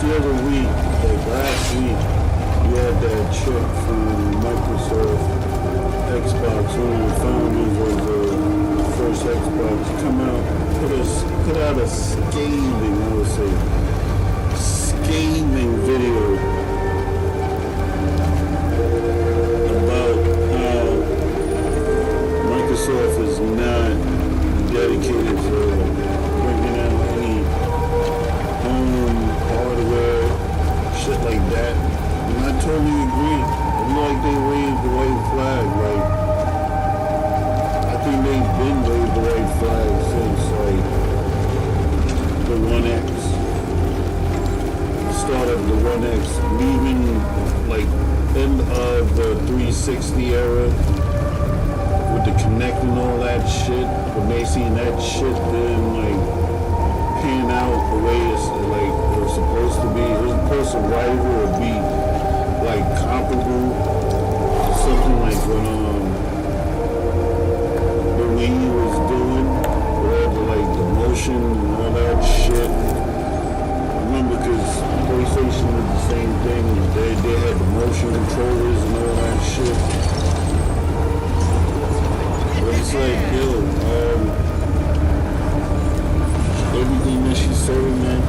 the other week, like last week, you had that chick from Microsoft, Xbox, one of the founders of the first Xbox, come out, put out a scathing, I would say, scathing video about how Microsoft is not dedicated to bringing out any home hardware, shit like that. And I totally agree. I feel like they waved the white flag. Like, I think they've been waved the white flag since like the 1X. The start of the 1X, leaving like end of the 360 era with the Kinect and all that shit. But they seen that shit didn't like pan out the way it's like it was supposed to be. It was supposed to rival or be like comparable to something like what the Wii was doing, with all the like the motion and all that shit. I remember because PlayStation did the same thing. They had the motion controllers and all that shit. But it's like, yo, everything that she said in that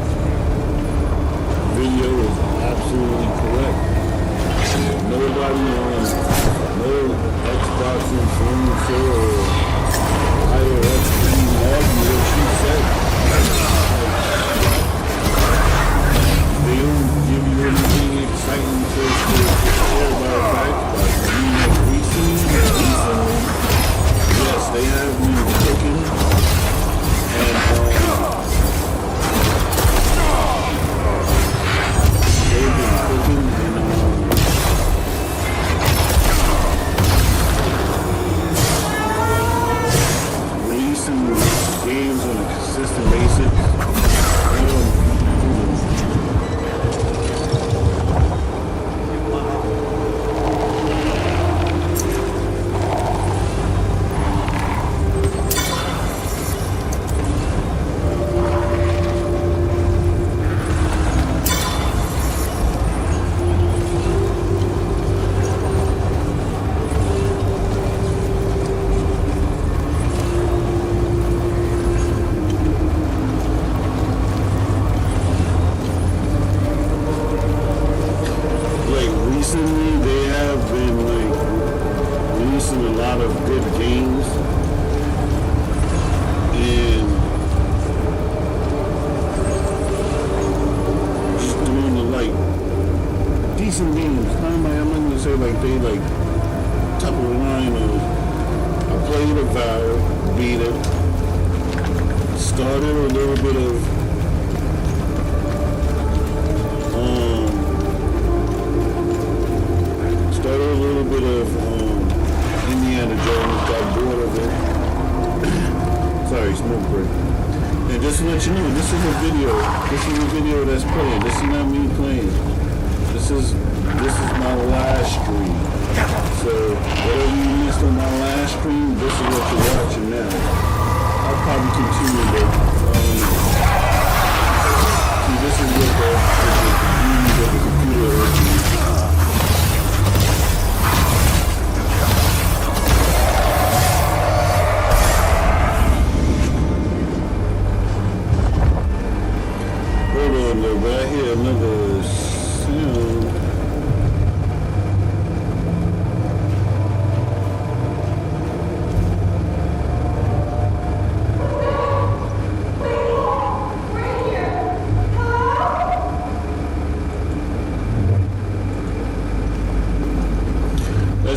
video is absolutely correct. Nobody on no Xbox influencer or iOS can argue what she said. They don't give you anything exciting to share about Xbox. I mean, like recently, yes, they have been cooking and they've been cooking and releasing games on a consistent basis.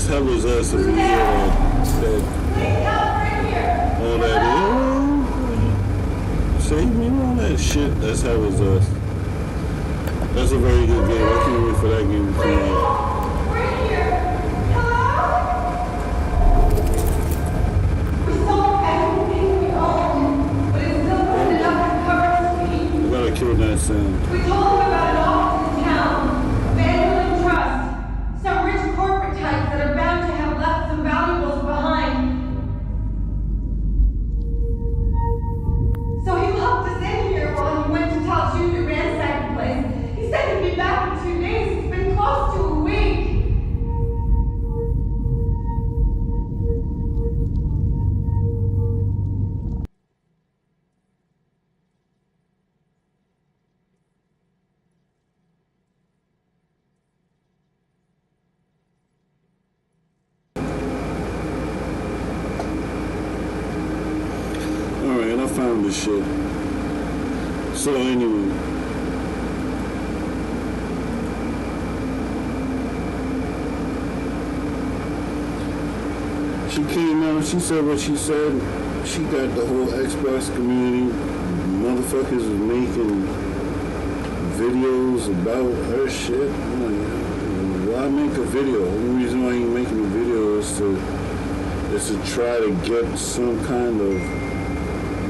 That was us if we hear all that save me all that shit. That's how it was us. That's a very good game. I can't wait for that game to come out. We gotta kill that sound. We told him about an office in town, abandoned trust, some rich corporate types that are bound to have left some valuables behind. So he locked us in here while he went to tell Jude to ransack the place. He said around the shit. So anyway, she came out, she said what she said. She got the whole Xbox community. Motherfuckers was making videos about her shit. I'm like, why make a video? The only reason why you're making a video is to try to get some kind of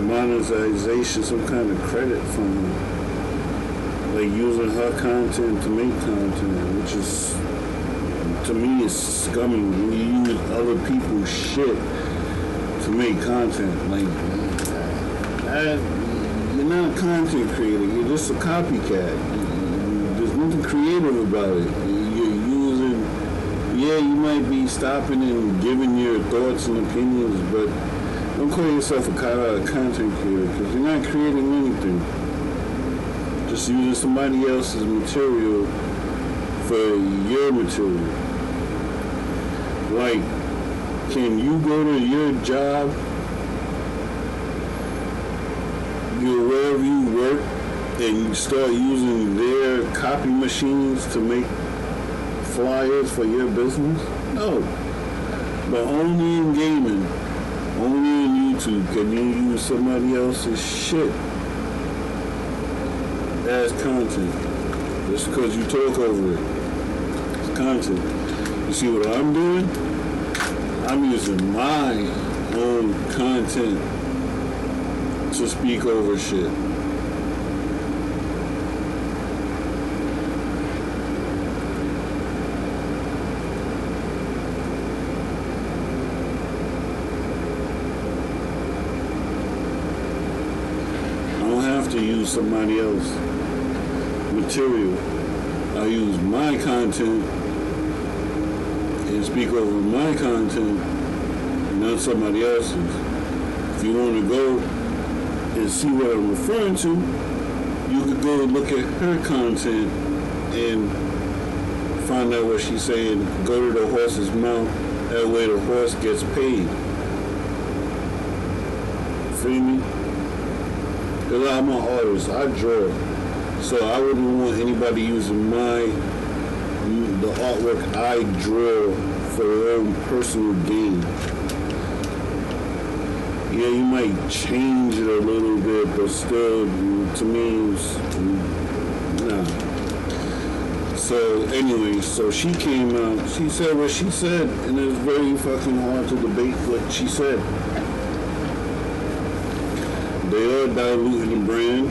monetization, some kind of credit from her. Like using her content to make content, which is, to me, is scummy. When you use other people's shit to make content, like, you're not a content creator, you're just a copycat. There's nothing creative about it. You're using, yeah, you might be stopping and giving your thoughts and opinions, but don't call yourself a content creator, because you're not creating anything. Just using somebody else's material for your material. Like, can you go to your job, wherever you work, and start using their copy machines to make flyers for your business? No. But only in gaming, only in YouTube can you use somebody else's shit as content. Just because you talk over it. It's content. You see what I'm doing? I'm using my own content to speak over shit. I don't have to use somebody else's material. I use my content and speak over my content, not somebody else's. If you want to go and see what I'm referring to, you could go and look at her content and find out what she's saying. Go to the horse's mouth, that way the horse gets paid. Feel me? Because I'm an artist, I draw. So I wouldn't want anybody using the artwork I draw for their own personal gain. Yeah, you might change it a little bit, but still, to me, nah. So anyway, so she came out, she said what she said, and it's very fucking hard to debate what she said. They are diluting the brand.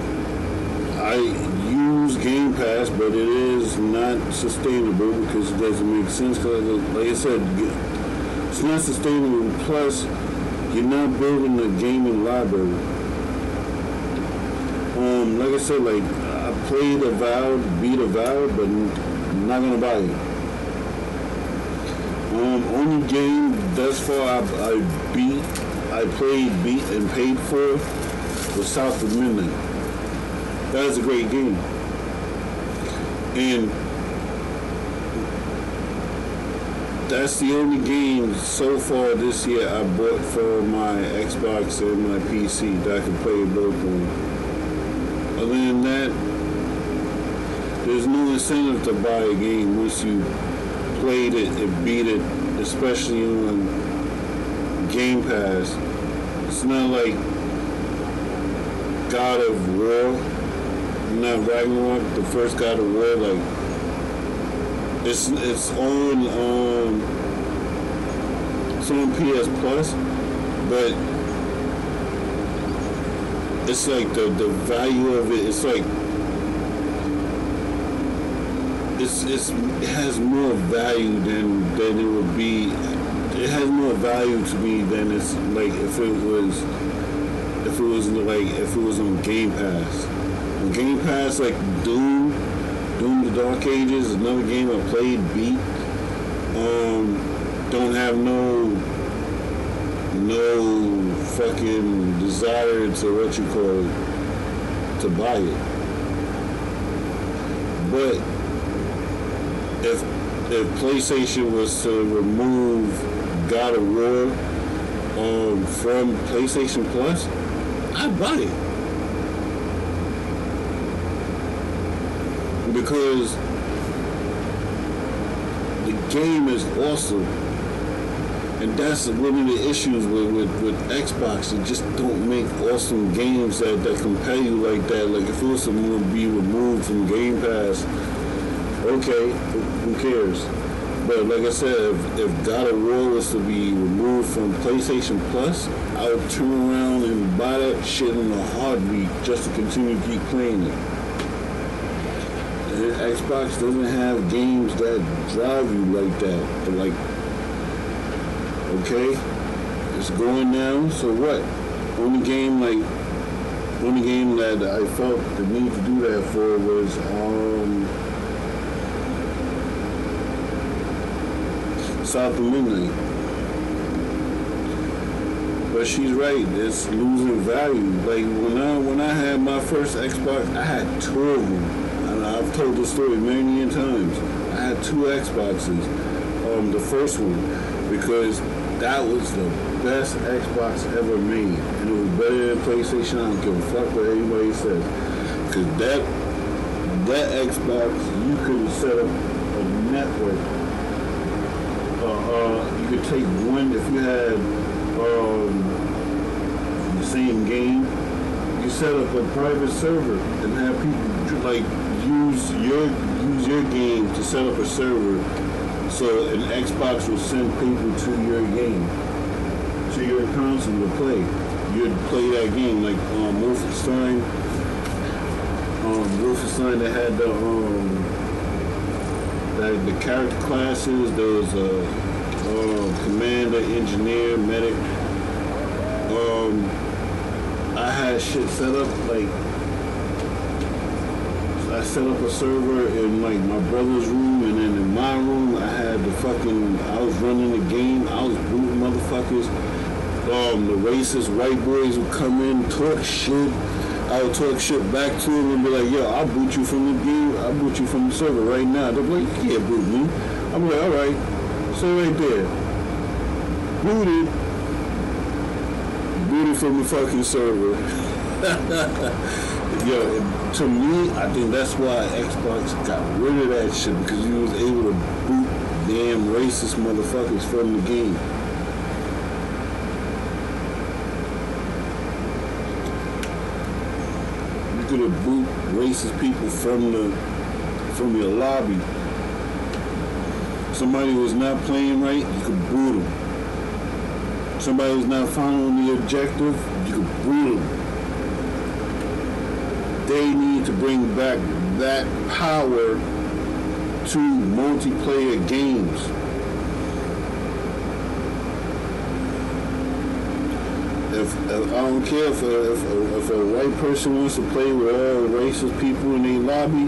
I use Game Pass, but it is not sustainable because it doesn't make sense. Because, like I said, it's not sustainable. Plus, you're not building a gaming library. Like I said, like I played Avowed, beat Avowed, but I'm not gonna buy it. Only game thus far I played, beat, and paid for was South of Midnight. That is a great game. And that's the only game so far this year I bought for my Xbox and my PC that I can play both on. Other than that, there's no incentive to buy a game once you played it and beat it, especially on Game Pass. It's not like God of War, not Ragnarok, the first God of War. Like it's on PS Plus, but it's like the value of it. It's like it has more value than it would be. It has more value to me than it's like if it was on Game Pass. On Game Pass, like Doom the Dark Ages, another game I played, beat. Don't have no fucking desire to to buy it. But if PlayStation was to remove God of War from PlayStation Plus, I'd buy it. Because the game is awesome. And that's one of the issues with Xbox. They just don't make awesome games that compel you like that. Like if it was to be removed from Game Pass, okay, who cares? But like I said, if God of War was to be removed from PlayStation Plus, I would turn around and buy that shit in a heartbeat just to continue to keep playing it. And Xbox doesn't have games that drive you like that. But like, okay, it's going down, so what? Only game that I felt the need to do that for was South of Midnight. But she's right, it's losing value. Like when I had my first Xbox, I had 2 of them. And I've told the story many times. I had 2 Xboxes. The first one, because that was the best Xbox ever made. And it was better than PlayStation. I don't give a fuck what anybody says. Because that Xbox, you could set up a network. You could take one, if you had the same game, you set up a private server and have people like use your game to set up a server. So an Xbox will send people to your game, to your console to play. You'd play that game like Wolfenstein. Wolfenstein, they had the character classes. There was commander, engineer, medic. I had shit set up like. I set up a server in like my brother's room, and then in my room I had I was running the game, I was booting motherfuckers. The racist white boys would come in, talk shit. I would talk shit back to them and be like, yo, I'll boot you from the game, I'll boot you from the server right now. They'll be like, you can't boot me. I'm like, alright, so right there. Booted from the fucking server. Yo, to me, I think that's why Xbox got rid of that shit, because you was able to boot damn racist motherfuckers from the game. You could have boot racist people from your lobby. Somebody was not playing right, you could boot them. Somebody was not following the objective, you could boot them. They need to bring back that power to multiplayer games. If I don't care if a white person wants to play with all racist people in their lobby,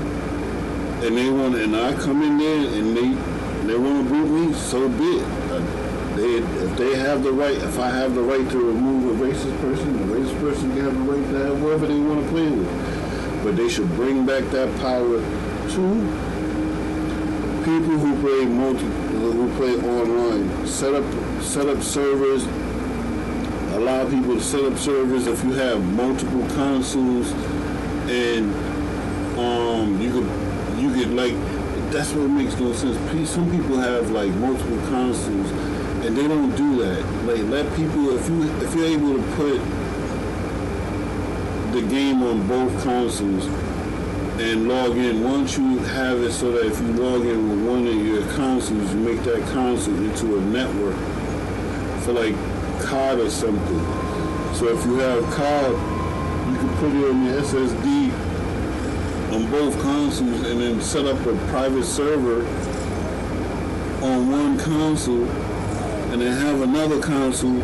and I come in there and they want to boot me, so be it. If they have the right, if I have the right to remove a racist person, the racist person can have the right to have whoever they want to play with. But they should bring back that power to people who play online. Set up servers. Allow people to set up servers if you have multiple consoles, and you could like, that's what makes no sense. Some people have like multiple consoles and they don't do that. Like, let people, if you're able to put the game on both consoles and log in, once you have it so that if you log in with one of your consoles, you make that console into a network for like COD or something. So if you have COD, you can put it on your SSD on both consoles and then set up a private server on one console and then have another console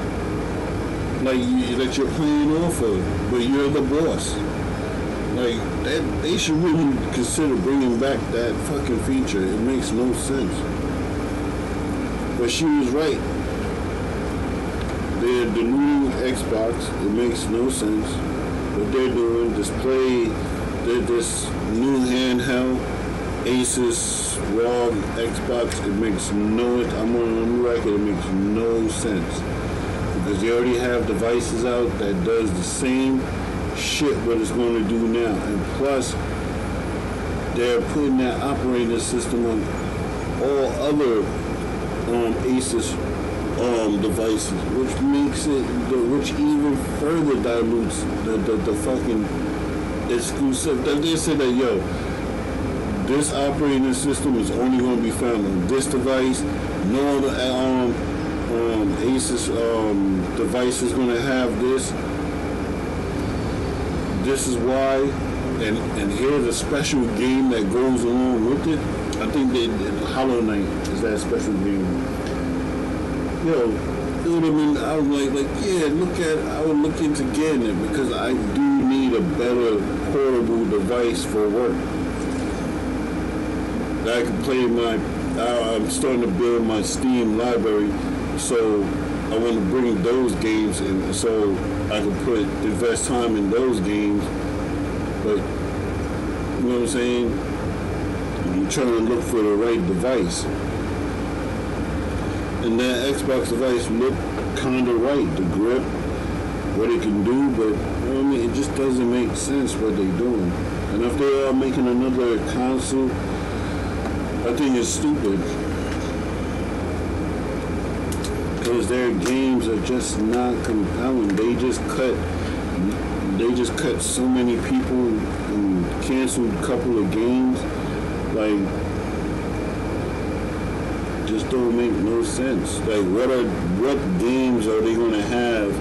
like that you're playing off of, but you're the boss. Like, they should really consider bringing back that fucking feature. It makes no sense. But she was right. They're the new Xbox. It makes no sense. What they're doing, this new handheld Asus ROG Xbox, it makes no, I'm on the record, it makes no sense. because they already have devices out that does the same shit what it's going to do now. And plus, they're putting that operating system on all other Asus devices, which makes it, which even further dilutes the fucking exclusive. They said that, yo, this operating system is only going to be found on this device. No other Asus device is going to have this. This is why, and here's a special game that goes along with it. I think Hollow Knight is that special game. Yo, it would have been, I was like, yeah, I would look into getting it because I do need a better portable device for work. That I can play I'm starting to build my Steam library, so I want to bring those games in so I can invest time in those games. But, you know what I'm saying? I'm trying to look for the right device. And that Xbox device looked kind of right. The grip, what it can do, but you know what I mean, it just doesn't make sense what they're doing. And if they are making another console, I think it's stupid. Because their games are just not compelling. They just cut so many people and canceled a couple of games. Like, just don't make no sense. Like, what games are they gonna have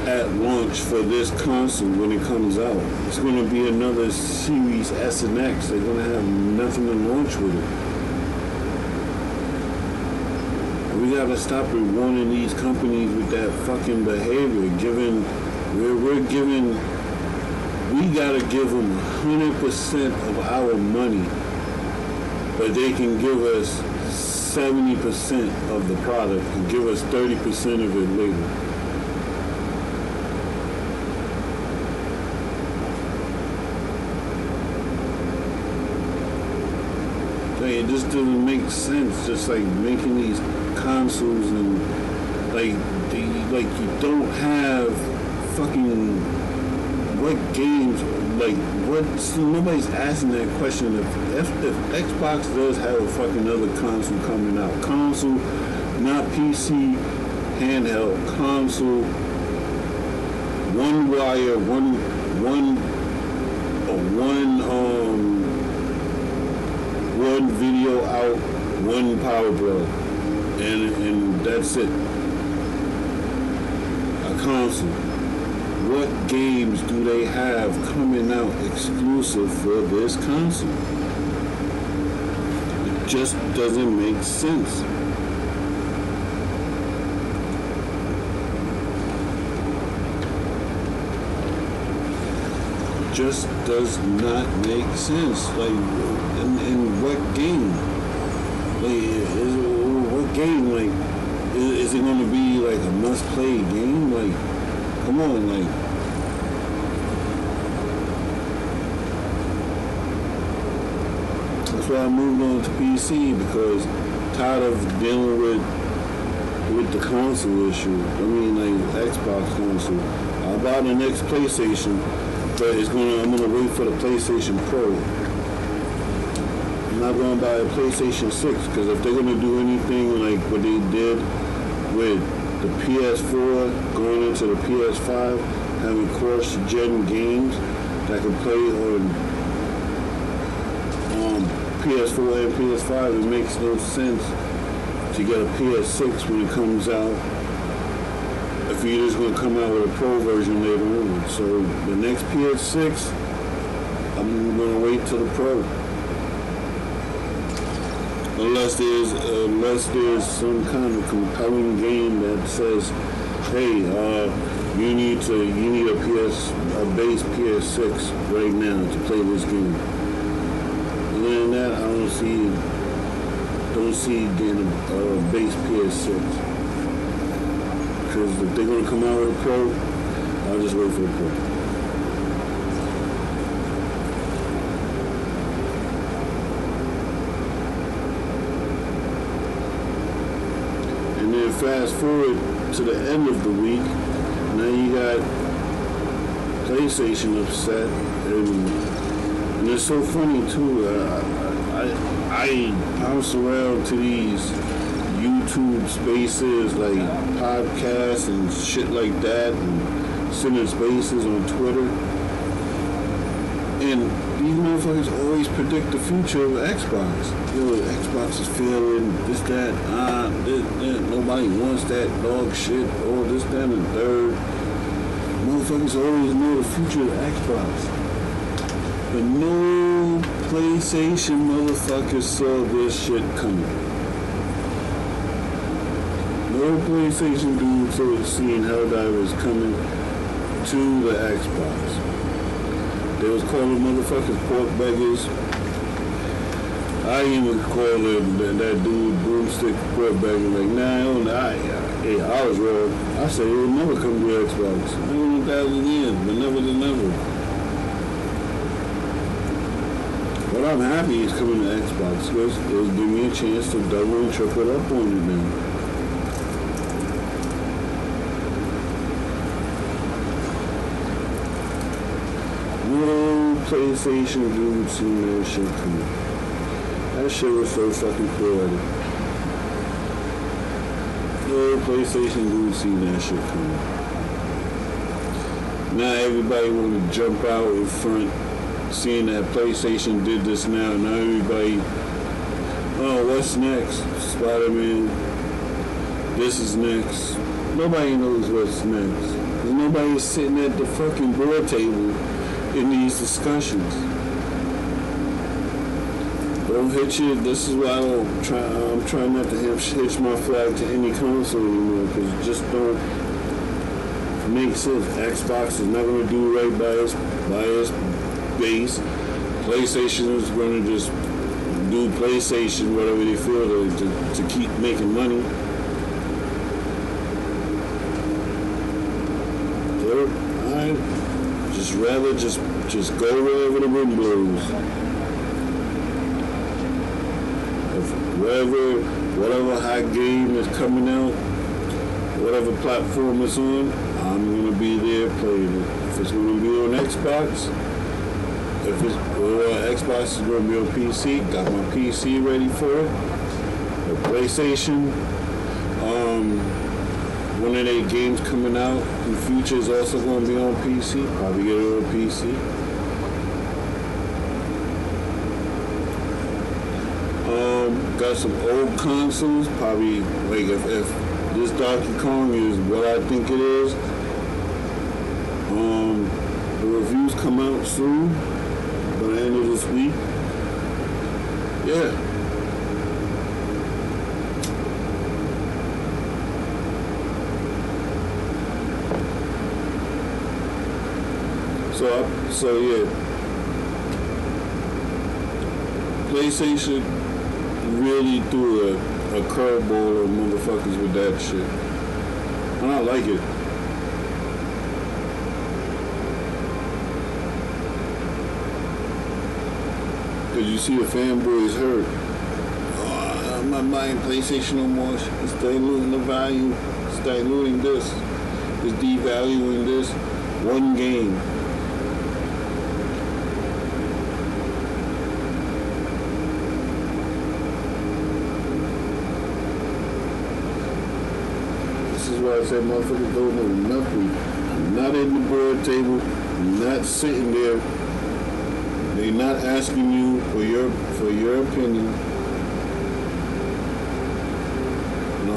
at launch for this console when it comes out? It's gonna be another Series S and X. They're gonna have nothing to launch with it. We gotta stop rewarding these companies with that fucking behavior. We gotta give them 100% of our money, but they can give us 70% of the product and give us 30% of it later. It just doesn't make sense. Just like making these consoles and like you don't have fucking what games, like nobody's asking that question. If Xbox does have a fucking other console coming out, console, not PC, handheld console, one wire, one video out, one power plug, and that's it. A console. What games do they have coming out exclusive for this console? It just doesn't make sense. Just does not make sense. Like, in what game? Like, what game? Like, is it going to be like a must-play game? Like, come on, like. That's why I moved on to PC, because I'm tired of dealing with the console issue. I mean, like Xbox console. I'll buy the next PlayStation. But I'm gonna wait for the PlayStation Pro. I'm not gonna buy a PlayStation 6 because if they're gonna do anything like what they did with the PS4 going into the PS5, having cross-gen games that can play on PS4 and PS5, it makes no sense to get a PS6 when it comes out. If you're just going to come out with a Pro version later on. So the next PS6, I'm going to wait till the Pro. Unless there's some kind of compelling game that says, hey, you need a base PS6 right now to play this game. Other than that, I don't see getting a base PS6. Because if they're going to come out with a Pro, I'll just wait for the Pro. And then fast forward to the end of the week. Now you got PlayStation upset, and it's so funny too. I bounce around to these YouTube spaces like podcasts and shit like that, and sit in spaces on Twitter. And these motherfuckers always predict the future of Xbox. Xbox is failing, this, that, nobody wants that dog shit, this, that, and the third. Motherfuckers always know the future of Xbox. But no PlayStation motherfuckers saw this shit coming. No PlayStation dudes saw seeing Helldivers coming to the Xbox. They was calling motherfuckers pork beggars. I even called that dude broomstick pork beggar. Like, I was wrong. I said it would never come to Xbox. I don't know that was in, but never to never. But I'm happy it's coming to Xbox because it'll give me a chance to double and triple up on it now. No PlayStation dude seen that shit coming. That shit was so fucking poetic. No PlayStation dude seen that shit coming. Now everybody want to jump out in front, seeing that PlayStation did this now. Now everybody, what's next? Spider-Man. This is next. Nobody knows what's next. There's nobody sitting at the fucking board table in these discussions. Don't hitch it. This is why I'm trying not to hitch my flag to any console anymore, because it just don't make sense. Xbox is not going to do right by its base. PlayStation is going to just do PlayStation, whatever they feel to keep making money. I'd just rather just go wherever the wind blows. Whatever hot game is coming out, whatever platform it's on, I'm gonna be there playing it. If it's gonna be on Xbox, Xbox is gonna be on PC, got my PC ready for it. The PlayStation, one of their games coming out in the future is also gonna be on PC. Probably get it on PC. Got some old consoles, probably like if this Donkey Kong is what I think it is, the reviews come out soon, by the end of this week. Yeah. So yeah. PlayStation really threw a curveball on motherfuckers with that shit. And I like it. Cause you see the fanboys hurt. Oh, I'm not buying PlayStation no more. It's diluting the value. It's diluting this. It's devaluing this. One game. I said motherfuckers don't know nothing. Not at the board table, not sitting there. They not asking you for your opinion. And I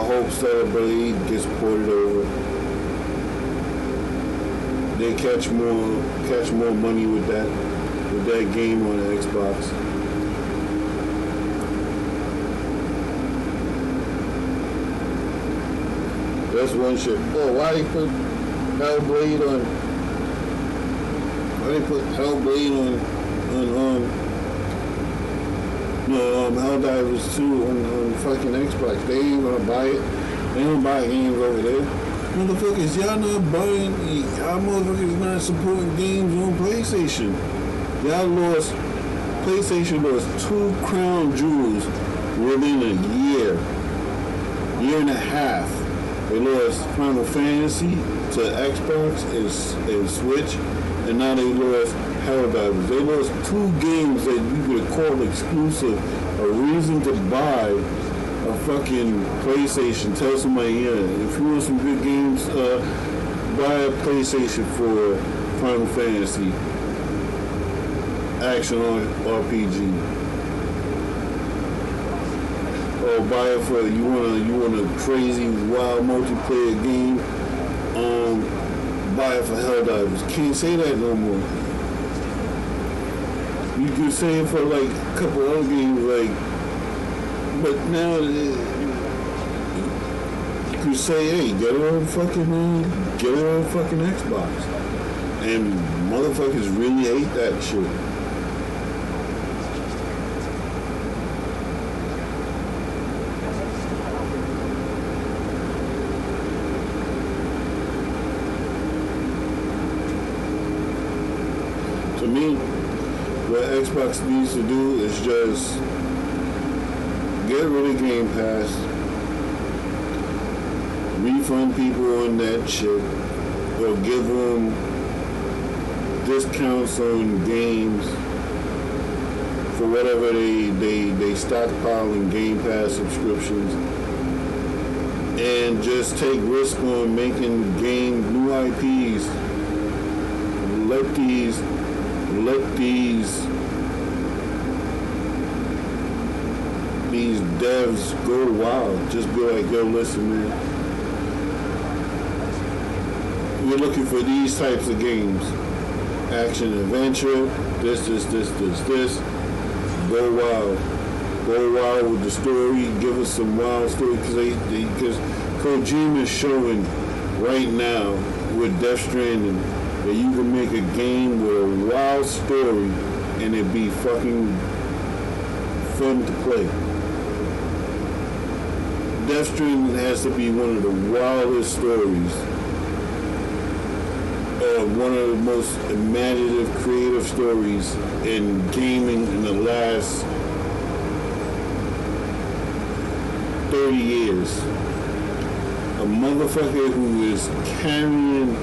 hope Celebrity gets ported over. They catch more money with that game on the Xbox. That's one shit. Oh, why they put Hellblade on? Why they put Hellblade on Helldivers 2 on fucking Xbox? They ain't gonna buy it. They don't buy games over there. Motherfuckers, y'all not buying. Y'all motherfuckers not supporting games on PlayStation. PlayStation lost 2 crown jewels within a year and a half. Final Fantasy to Xbox and Switch, and now they lost Helldivers. They lost 2 games that you could call exclusive, a reason to buy a fucking PlayStation. Tell somebody, yeah, if you want some good games, buy a PlayStation for Final Fantasy action RPG. Or buy it for you want a crazy wild multiplayer game. Buy it for Helldivers. Can't say that no more. You can say it for like a couple other games, like, but now you can say, hey, get it on fucking Xbox, and motherfuckers really hate that shit. To me, what Xbox needs to do is just get rid of Game Pass, refund people on that shit, or give them discounts on games for whatever they stockpile in Game Pass subscriptions, and just take risk on making new IPs. Let these devs go wild. Just be like, yo, listen, man, we're looking for these types of games. Action, adventure, this. Go wild. Go wild with the story. Give us some wild story, because Kojima is showing right now with Death Stranding that you can make a game with a wild story and it be fucking fun to play. Death Stranding has to be one of the wildest stories, one of the most imaginative, creative stories in gaming in the last 30 years. A motherfucker who is carrying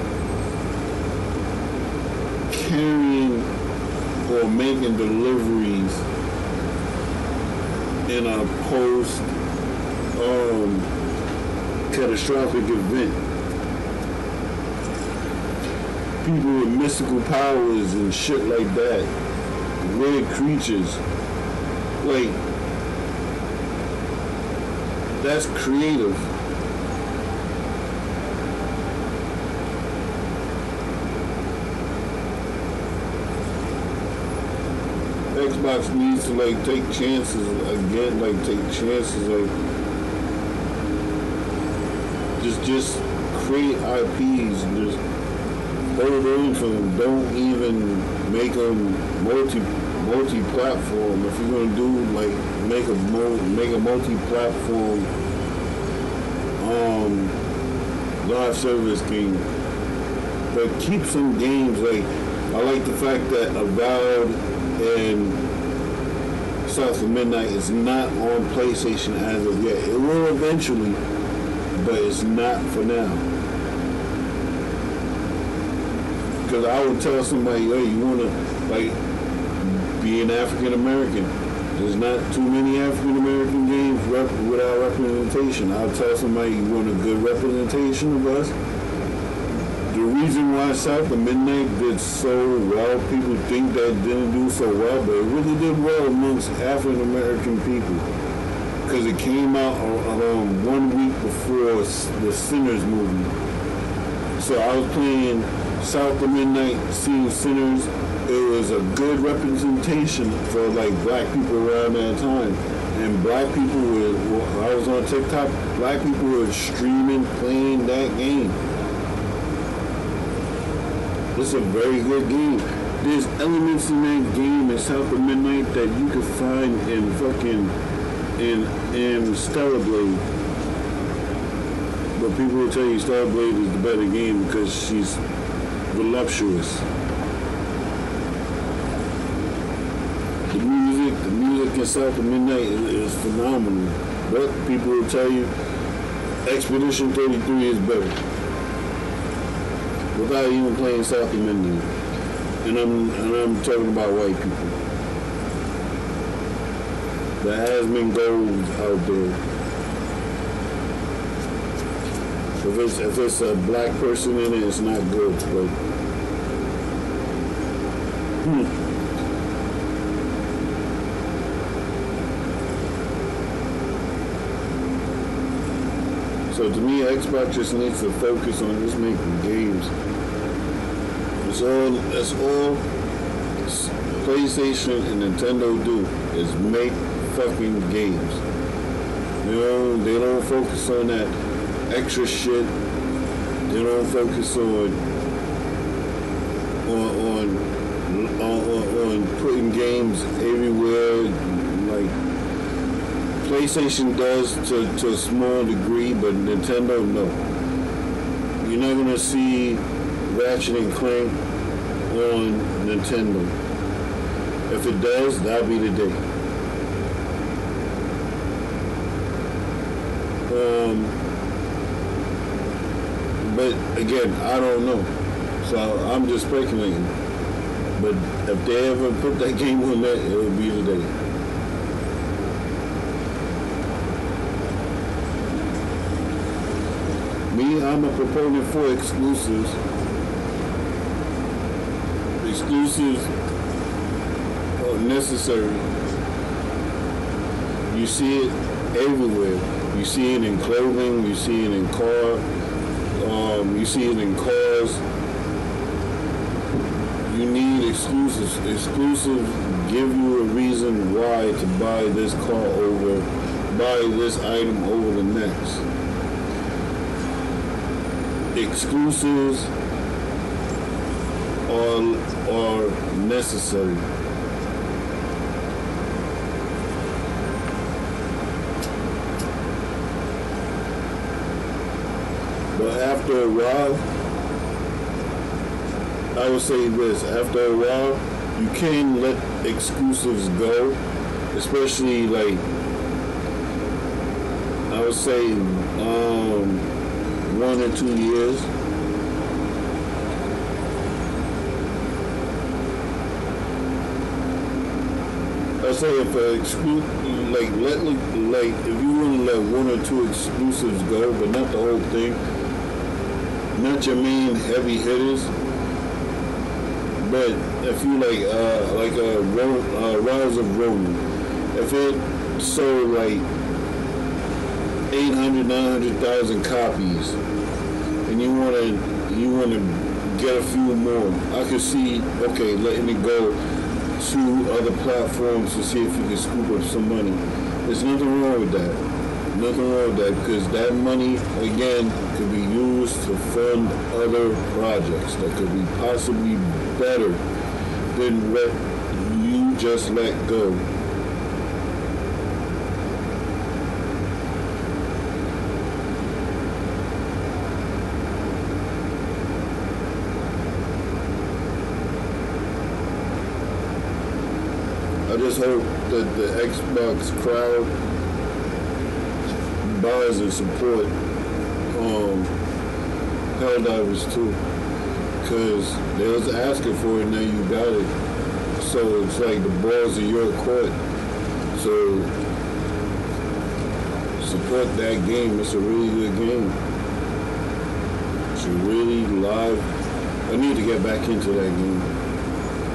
or making deliveries in a post catastrophic event. People with mystical powers and shit like that. Weird creatures. Like, that's creative. Xbox needs to like take chances again, like just create IPs and just hold on to them. Don't even make them multi-platform. If you're gonna do like make a multi-platform live service game, but keep some games. Like, I like the fact that Avowed and South of Midnight is not on PlayStation as of yet. It will eventually, but it's not for now. Because I would tell somebody, hey, you want to like be an African American. There's not too many African American games without representation. I'll tell somebody, you want a good representation of us. The reason why South of Midnight did so well, people think that it didn't do so well, but it really did well amongst African American people. Because it came out 1 week before the Sinners movie. So I was playing South of Midnight, seeing Sinners. It was a good representation for like black people around that time. And black people I was on TikTok, black people were streaming, playing that game. It's a very good game. There's elements in that game in South of Midnight that you can find in Stellar Blade. But people will tell you Stellar Blade is the better game because she's voluptuous. The music in South of Midnight is phenomenal. But people will tell you Expedition 33 is better. Without even playing South American. And I'm talking about white people. There has been goals out there. If it's a black person in it, it's not good. But so to me, Xbox just needs to focus on just making games. That's all PlayStation and Nintendo do is make fucking games. You know, they don't focus on that extra shit. They don't focus on putting games everywhere. Like PlayStation does to a small degree, but Nintendo, no. You're not gonna see Ratchet and Clank on Nintendo. If it does, that'll be the day. But again, I don't know. So I'm just speculating. But if they ever put that game on that, it will be the day. Me, I'm a proponent for exclusives. Exclusives are necessary. You see it everywhere. You see it in clothing. You see it in you see it in cars. You need exclusives. Exclusives give you a reason why to buy this car buy this item over the next. Exclusives are necessary. But after a while, I would say this, after a while, you can let exclusives go, especially like, I would say 1 or 2 years. I say if if you want to let 1 or 2 exclusives go, but not the whole thing, not your main heavy hitters, but if you Rise of Ronin, if it sold like 800, 900,000 copies, and you want to get a few more, I could see, okay, letting it go to other platforms to see if you can scoop up some money. There's nothing wrong with that. Nothing wrong with that, because that money, again, could be used to fund other projects that could be possibly better than what you just let go. I just hope that the Xbox crowd buys and support Helldivers 2, because they was asking for it, now you got it. So it's like the balls in your court. So support that game. It's a really good game. It's a really live. I need to get back into that game.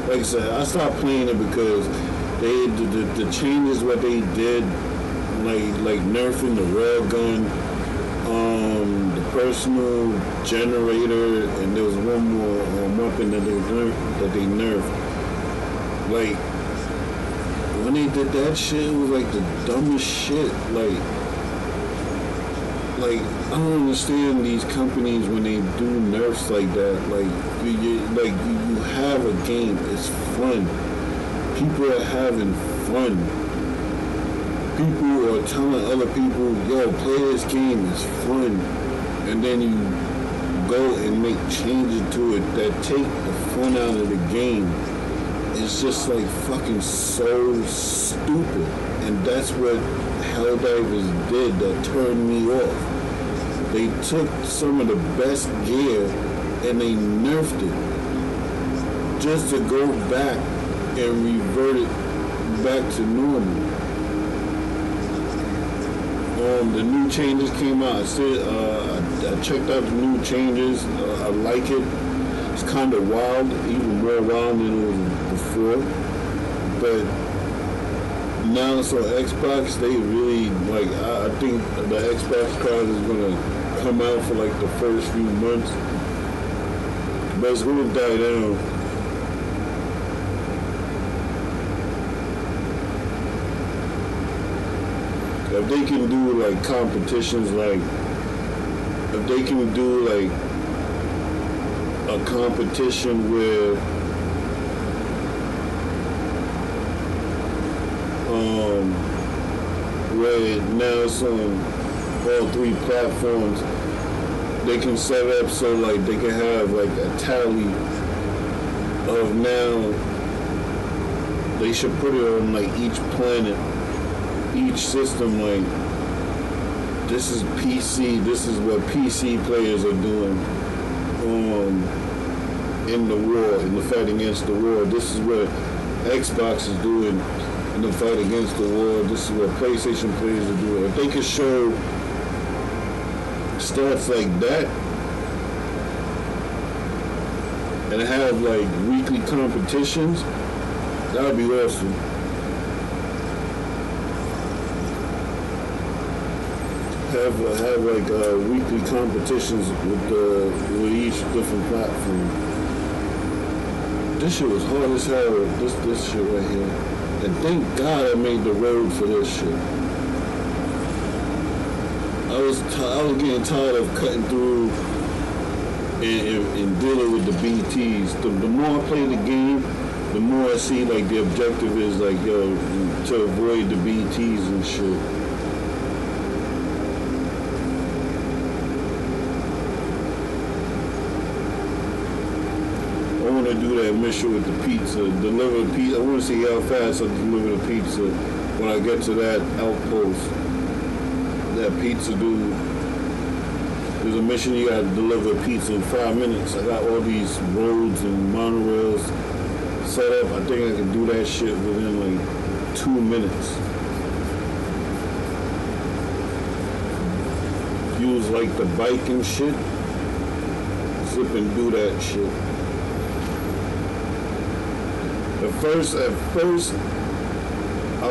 Like I said, I stopped playing it because the changes what they did, like nerfing the railgun, the personal generator, and there was one more weapon that they nerfed. Like when they did that shit, it was like the dumbest shit. Like I don't understand these companies when they do nerfs like that. Like you have a game, it's fun. People are having fun. People are telling other people, yo, play this game, it's fun. And then you go and make changes to it that take the fun out of the game. It's just like fucking so stupid. And that's what Helldivers did that turned me off. They took some of the best gear and they nerfed it just to go back and revert it back to normal. The new changes came out. I checked out the new changes. I like it. It's kind of wild, even more wild than it was before. But now it's on Xbox. They really like. I think the Xbox crowd is gonna come out for like the first few months, but it's gonna die down. If they can do like competitions, like if they can do like a competition where now it's on all 3 platforms, they can set up so like they can have like a tally of now. They should put it on like each planet, each system, like this is PC, this is what PC players are doing in the war, in the fight against the war. This is what Xbox is doing in the fight against the war. This is what PlayStation players are doing. If they could show stats like that and have like weekly competitions, that would be awesome. Have like weekly competitions with each different platform. This shit was hard as hell. This shit right here. And thank God I made the road for this shit. I was getting tired of cutting through and dealing with the BTs. The more I play the game, the more I see like the objective is like, yo, to avoid the BTs and shit. I want to do that mission with the pizza, deliver the pizza. I want to see how fast I deliver the pizza when I get to that outpost. That pizza dude. There's a mission you got to deliver pizza in 5 minutes. I got all these roads and monorails set up. I think I can do that shit within like 2 minutes. Use like the bike and shit. Zip and do that shit. At first, I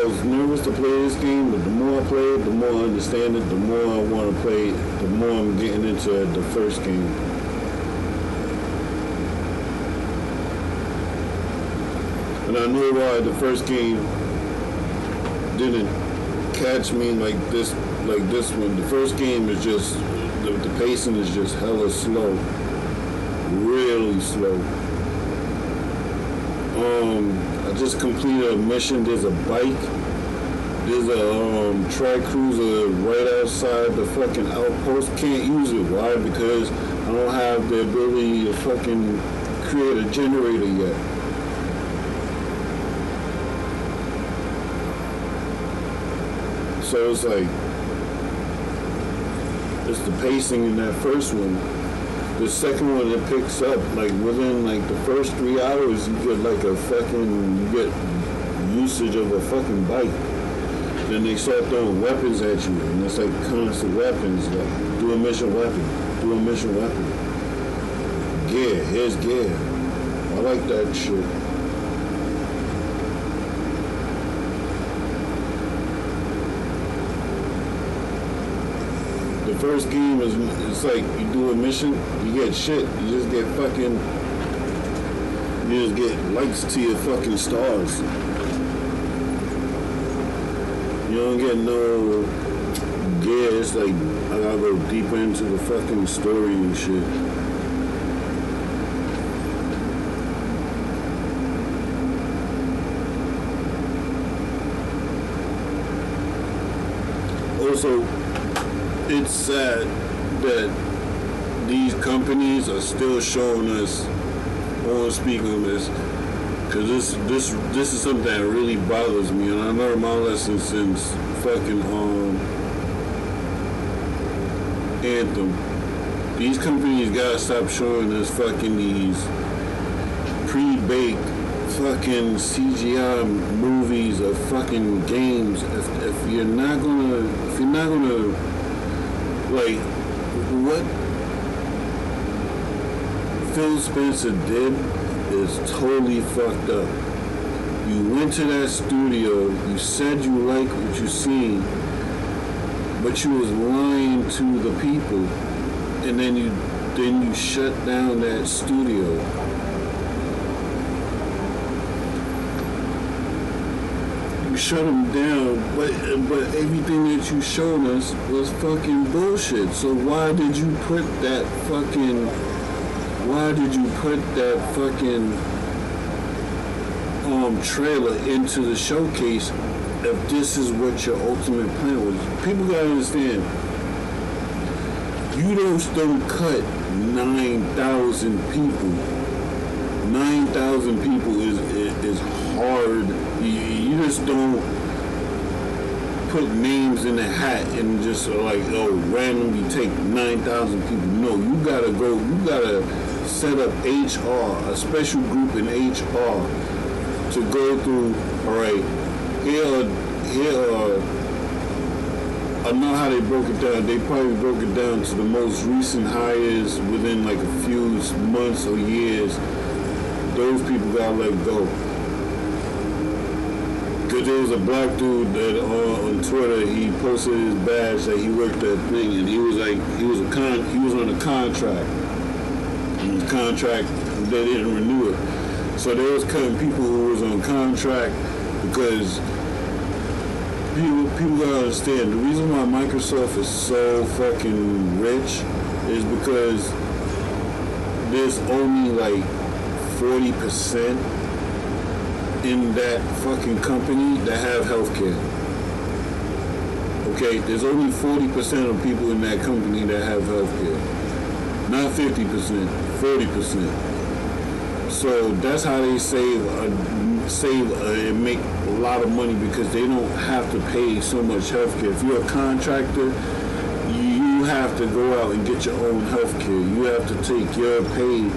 was nervous to play this game, but the more I play it, the more I understand it, the more I want to play it, the more I'm getting into the first game. And I know why the first game didn't catch me like this one. The first game is just, the pacing is just hella slow. Really slow. I just completed a mission. There's a bike. There's a track cruiser right outside the fucking outpost. Can't use it. Why? Because I don't have the ability to fucking create a generator yet. So it's like, it's the pacing in that first one. The second one, it picks up, like within like the first 3 hours, you get like a fucking, you get usage of a fucking bike. Then they start throwing weapons at you, and it's like constant weapons, like do a mission weapon, do a mission weapon. Gear, here's gear. I like that shit. The first game is, it's like you do a mission, you get shit. You just get fucking, you just get lights to your fucking stars. You don't get no gear. It's like, I gotta go deeper into the fucking story and shit. Also, it's sad that these companies are still showing us, I want to speak on this, because this is something that really bothers me, and I learned my lesson since fucking in Anthem. These companies gotta stop showing us fucking these pre-baked fucking CGI movies of fucking games. If you're not gonna like what Phil Spencer did is totally fucked up. You went to that studio, you said you liked what you seen, but you was lying to the people, and then you shut down that studio. You shut them down, but everything that you showed us was fucking bullshit. So why did you put that fucking trailer into the showcase if this is what your ultimate plan was? People gotta understand, you don't cut 9,000 people. 9,000 people is hard. You just don't put names in a hat and just like, randomly take 9,000 people. No, you gotta set up HR, a special group in HR to go through, all right, here are, I know how they broke it down. They probably broke it down to the most recent hires within like a few months or years. Those people got let go. Cause there was a black dude that on Twitter, he posted his badge that he worked that thing, and he was on a contract. And his contract, they didn't renew it. So they was cutting people who was on contract because people gotta understand, the reason why Microsoft is so fucking rich is because there's only like 40% in that fucking company that have healthcare. Okay, there's only 40% of people in that company that have healthcare. Not 50%, 40%. So that's how they save and make a lot of money, because they don't have to pay so much healthcare. If you're a contractor, you have to go out and get your own healthcare. You have to take your pay.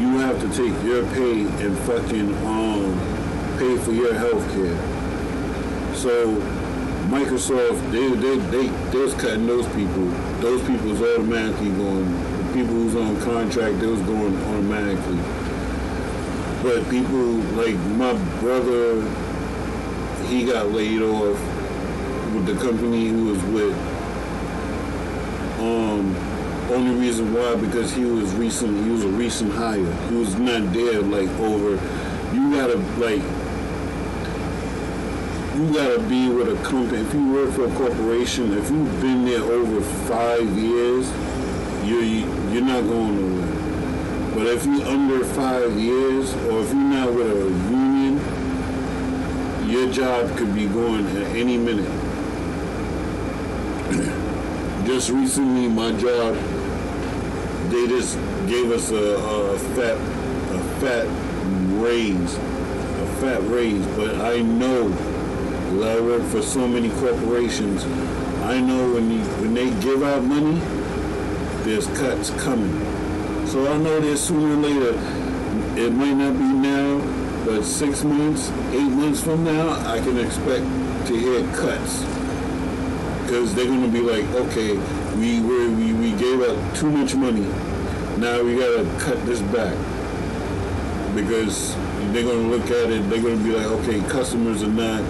You have to take your pay and fucking pay for your healthcare. So Microsoft, they was cutting those people. Those people was automatically going. The people who's on contract, they was going automatically. But people like my brother, he got laid off with the company he was with. Only reason why, because he was a recent hire. He was not there like over. You gotta be with a company. If you work for a corporation, if you've been there over 5 years, you're not going nowhere. But if you're under 5 years, or if you're not with a union, your job could be going at any minute. Just recently, my job, they just gave us a fat raise. But I know, because I work for so many corporations, I know when they give out money, there's cuts coming. So I know that sooner or later, it might not be now, but 6 months, 8 months from now, I can expect to hear cuts. Because they're going to be like, okay, we gave out too much money. Now we got to cut this back. Because they're going to look at it, they're going to be like, okay, customers are not,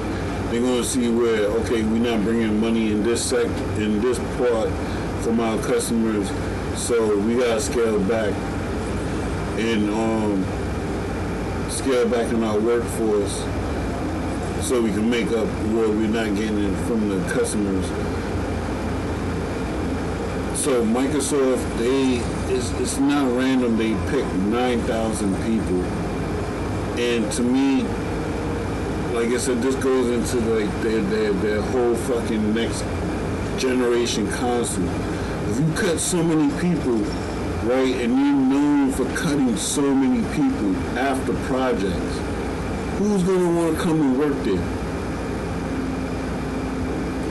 they're going to see where, okay, we're not bringing money in this part from our customers, so we got to scale back and scale back in our workforce so we can make up what we're not getting from the customers. So Microsoft, it's not random. They picked 9,000 people, and to me, like I said, this goes into like their whole fucking next generation console. If you cut so many people, right, and you're known for cutting so many people after projects, who's gonna want to come and work there?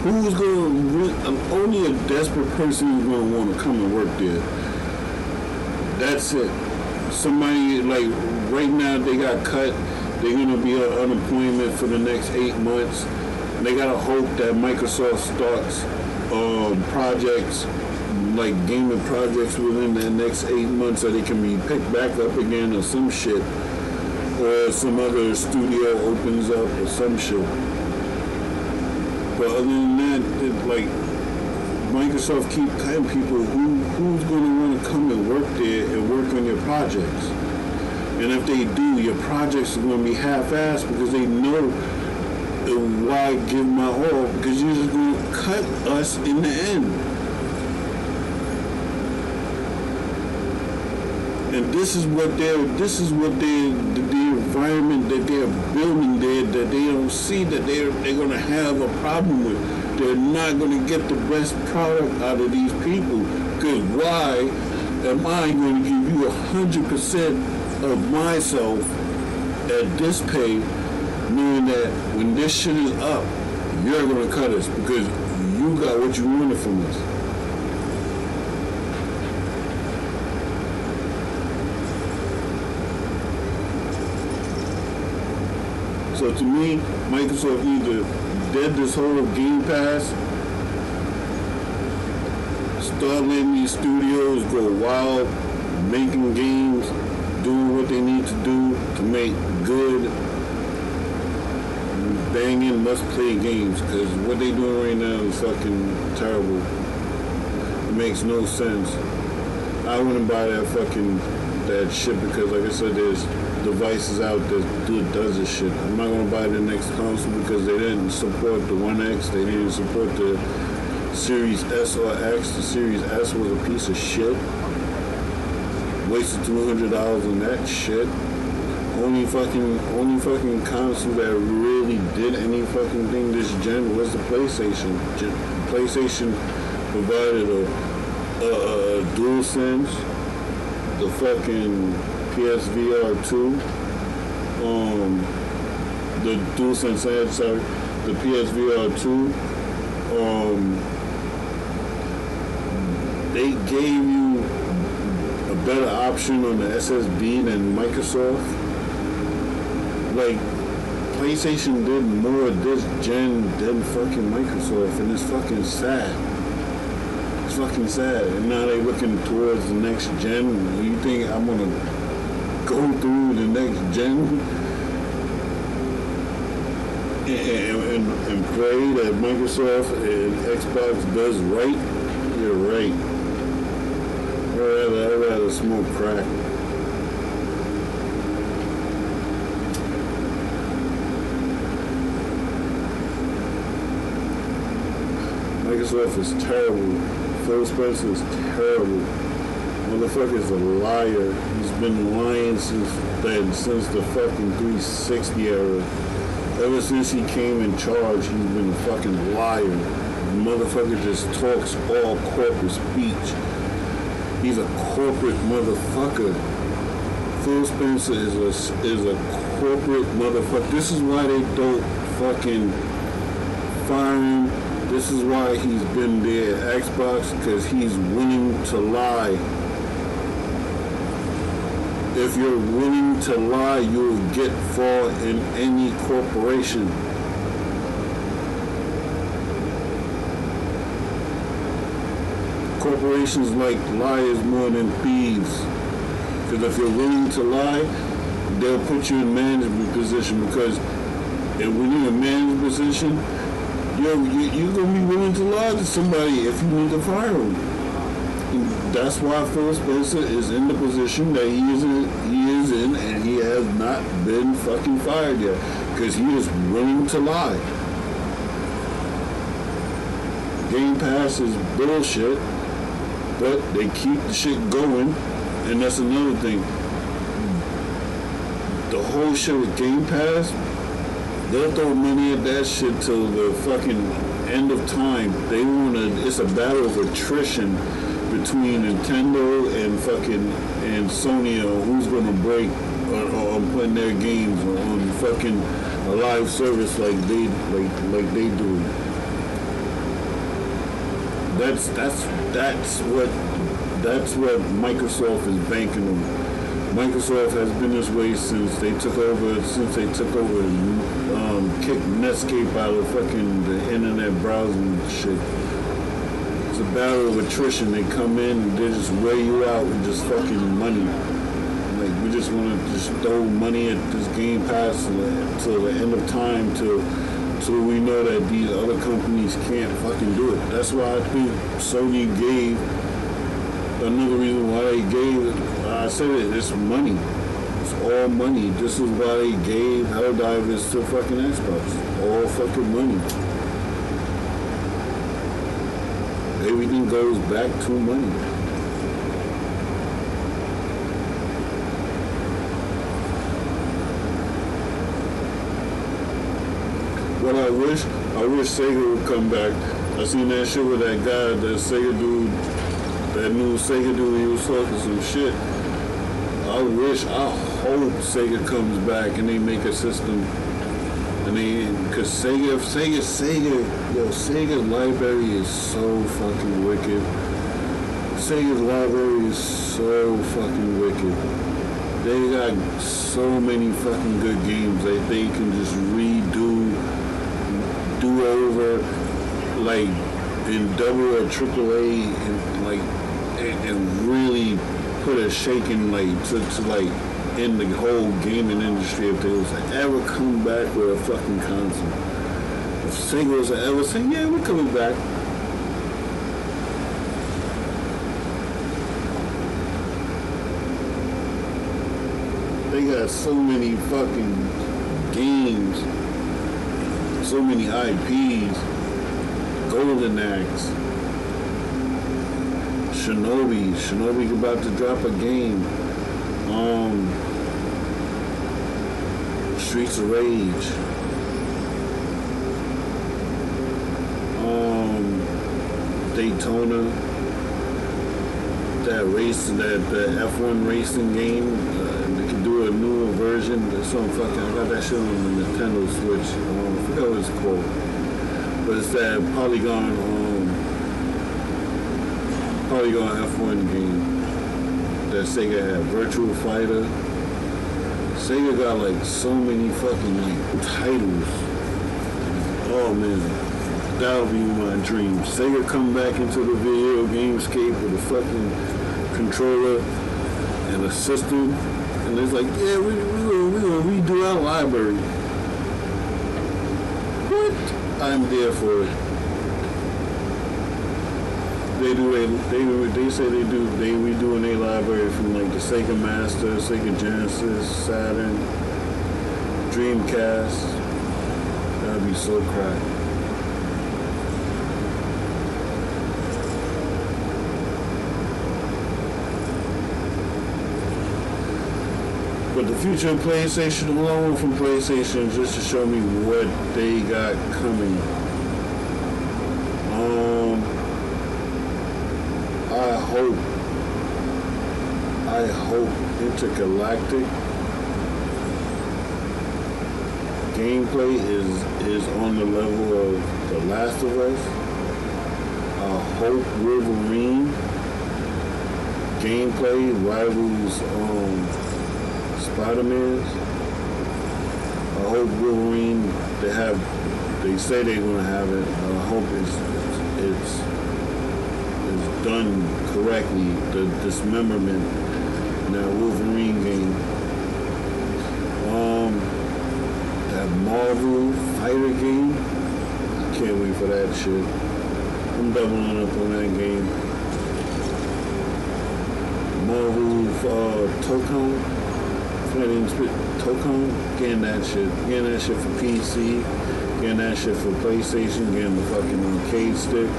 Who's going to, only a desperate person is going to want to come and work there. That's it. Somebody, like, right now they got cut. They're going to be on unemployment for the next 8 months. They got to hope that Microsoft starts projects, like gaming projects within the next 8 months so they can be picked back up again or some shit. Or some other studio opens up or some shit. But other than that, it's like Microsoft keep cutting people. Who's going to want to come and work there and work on your projects? And if they do, your projects are going to be half-assed because they know why give my all, because you're just going to cut us in the end. And this is what the environment that they're building there, that they don't see that they're going to have a problem with. They're not going to get the best product out of these people. Because why am I going to give you 100% of myself at this pay, knowing that when this shit is up, you're going to cut us because you got what you wanted from us. So to me, Microsoft either did this whole Game Pass, start letting these studios go wild, making games, doing what they need to do to make good, banging, must-play games, because what they doing right now is fucking terrible. It makes no sense. I wouldn't buy that shit because, like I said, there's devices out that does this shit. I'm not gonna buy the next console because they didn't support the One X, they didn't support the Series S or X. The Series S was a piece of shit. Wasted $200 on that shit. Only fucking console that really did any fucking thing this gen was the PlayStation. PlayStation provided a DualSense, the fucking PSVR 2, the DualSense, the PSVR 2, they gave you a better option on the SSD than Microsoft. Like, PlayStation did more of this gen than fucking Microsoft, and it's fucking sad. It's fucking sad. And now they're looking towards the next gen. You think I'm gonna go through the next gen and pray that Microsoft and Xbox does right? You're right. I'd rather smoke crack. Microsoft is terrible. Phil Spencer is terrible. Motherfucker's a liar. He's been lying since the fucking 360 era. Ever since he came in charge, he's been a fucking liar. The motherfucker just talks all corporate speech. He's a corporate motherfucker. Phil Spencer is a corporate motherfucker. This is why they don't fucking fire him. This is why he's been there at Xbox, because he's willing to lie. If you're willing to lie, you'll get far in any corporation. Corporations like liars more than thieves. Because if you're willing to lie, they'll put you in management position, because when you're in a management position, you're going to be willing to lie to somebody if you need to fire them. And that's why Phil Spencer is in the position that he is in, and he has not been fucking fired yet, because he is willing to lie. Game Pass is bullshit, but they keep the shit going, and that's another thing. The whole shit with Game Pass, they'll throw money at that shit till the fucking end of time. It's a battle of attrition between Nintendo and Sony on who's gonna break on putting their games on fucking a live service like they do. That's what Microsoft is banking on. Microsoft has been this way since they took over. Kicked Netscape out of fucking the internet browsing shit. It's a battle of attrition. They come in and they just wear you out with just fucking money. Like, we just want to just throw money at this Game Pass till the end of time till we know that these other companies can't fucking do it. That's why I think Sony gave, another reason why they gave it, I said it, it's money. It's all money. This is why they gave Helldivers to fucking Xbox. All fucking money. Everything goes back to money. But I wish Sega would come back. I seen that shit with that guy, that Sega dude, that new Sega dude, he was talking some shit. I hope Sega comes back and they make a system. And cause Sega's library is so fucking wicked. Sega's library is so fucking wicked. They got so many fucking good games that they can just do over, like in double or triple A, and really put a shaking like to like in the whole gaming industry if they was to ever come back with a fucking console. If Sega was to ever say, yeah, we're coming back. They got so many fucking games, so many IPs, Golden Axe, Shinobi's about to drop a game, Streets of Rage, Daytona, that F1 racing game. They can do a newer version. There's some fucking, I got that shit on the Nintendo Switch. I forgot what it's called, but it's that Polygon F1 game that Sega had. Virtual Fighter. Sega got like so many fucking like titles. Oh man, that'll be my dream. Sega come back into the video gamescape with a fucking controller and a system, and it's like, yeah, we're gonna redo our library. What? I'm there for it. They say they redoing their library from like the Sega Master, Sega Genesis, Saturn, Dreamcast. That'd be so crack. But the future of PlayStation, alone from PlayStation, just to show me what they got coming. I hope intergalactic gameplay is on the level of The Last of Us. I hope Wolverine gameplay rivals Spider-Man's. I hope Wolverine, they say they're gonna have it. I hope it's done correctly, the dismemberment in that Wolverine game. That Marvel fighter game, I can't wait for that shit. I'm doubling up on that game. Marvel Tokon, getting that shit for PC, getting that shit for PlayStation, getting the fucking arcade stick.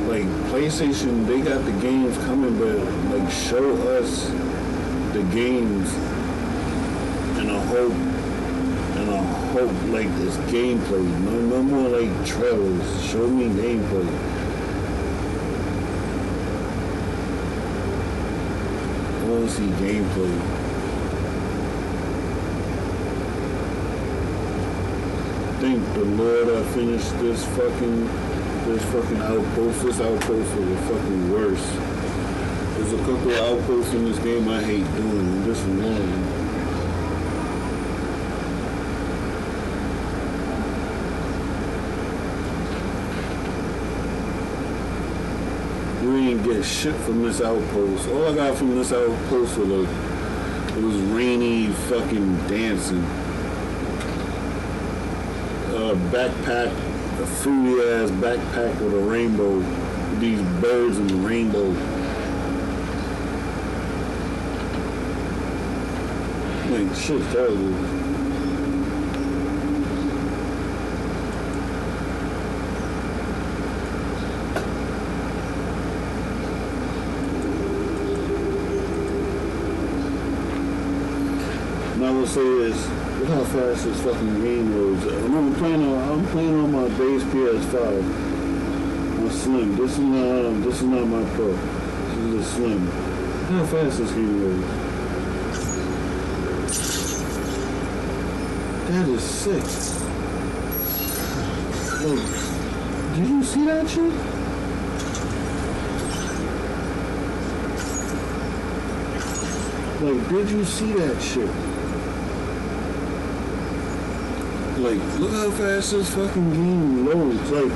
Like PlayStation, they got the games coming, but like show us the games, and I hope like this gameplay. No more like trailers. Show me gameplay. I want to see gameplay. thank the Lord I finished this fucking outpost. This outpost was the fucking worst. There's a couple of outposts in this game I hate doing, and this is one of them. We ain't get shit from this outpost. All I got from this outpost was it was rainy fucking dancing. Backpack, a fruity ass backpack with a rainbow, with these birds in the rainbow. Like shit terrible. And I will say this. Look how fast this fucking game loads. I'm playing on my base PS5. My Slim. This is not my Pro. This is a Slim. Look how fast this game loads. That is sick. Like, did you see that shit? Like, did you see that shit? Like, look how fast this fucking game loads. Like,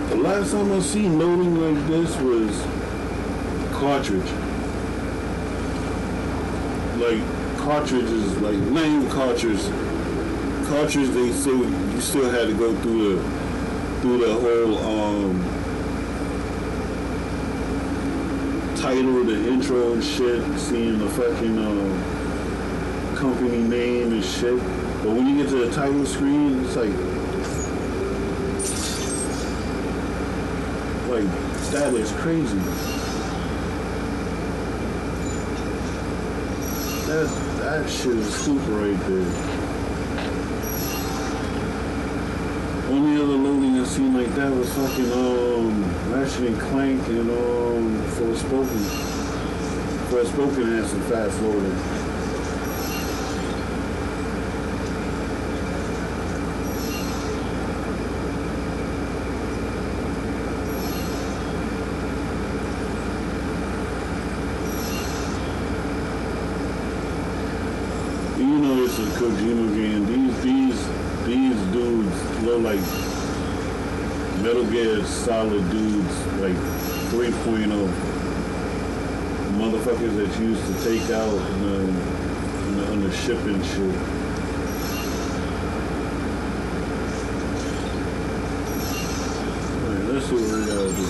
the last time I seen loading like this was cartridge. Like, cartridges, like, not even cartridge. Cartridge, they say you still had to go through the whole, title, the intro and shit, seeing the fucking, company name and shit. But when you get to the title screen, it's like that is crazy. That shit is super right there. Only other loading I seen like that was fucking Ratchet and Clank and Forspoken. Forspoken had some fast loading. You know it's a Kojima game. These dudes look like Metal Gear Solid dudes, like 3.0 motherfuckers that you used to take out on the ship and shit. Alright, let's see what we gotta do.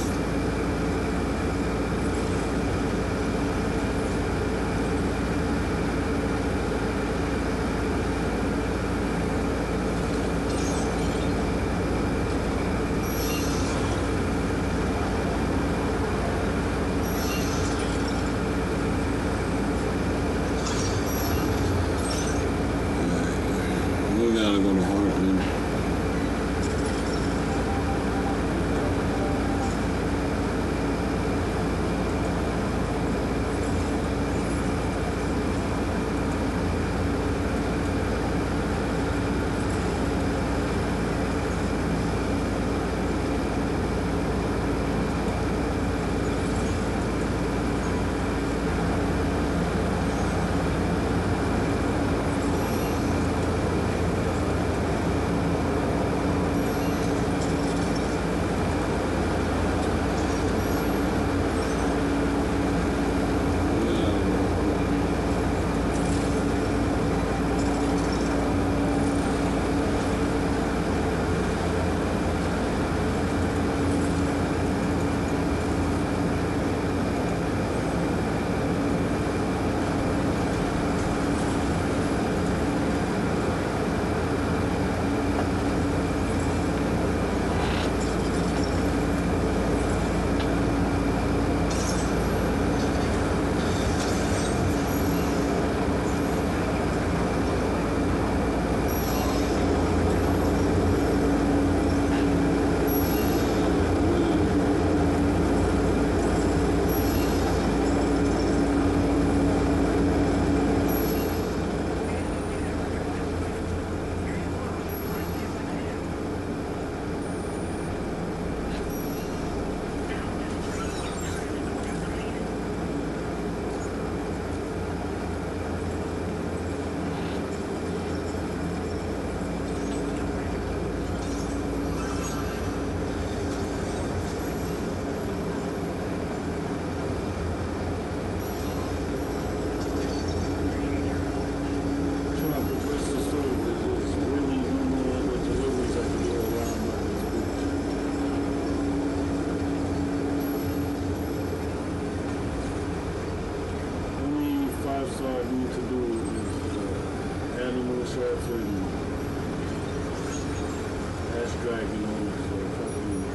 dragging on, so fucking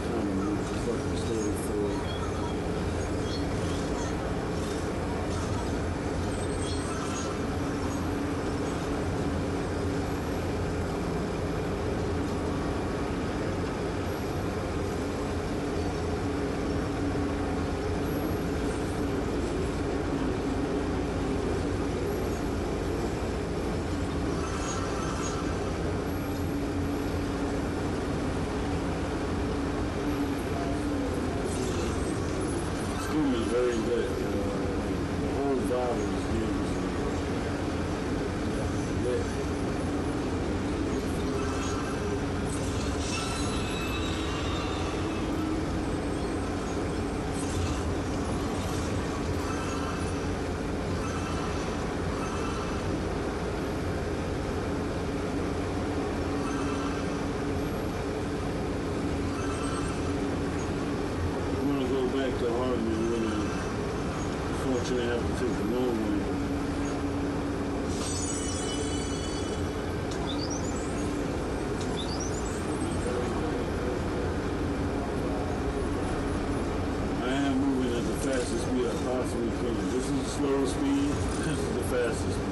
trying to move the fucking story forward. Very good. The whole vibe is lit. I'm gonna go back to Harvey. Unfortunately, I have to take the long way. I am moving at the fastest speed I possibly can. This is the slowest speed. This is the fastest speed.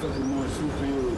Fucking marsupial.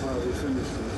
Alright, we finished this.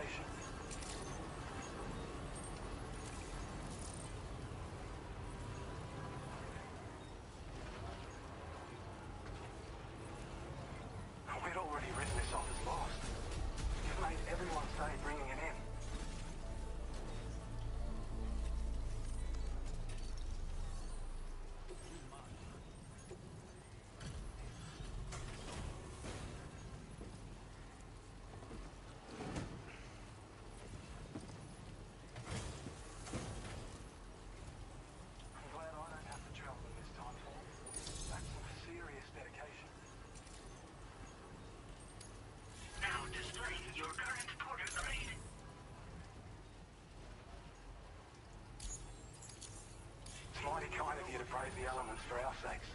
location. We'd already written this off as lost. You've made everyone say bringing it in. I'm glad I don't have to travel them this time, Paul. That's some serious dedication. Now displaying your current porter grade. It's mighty kind of you to brave the elements for our sakes.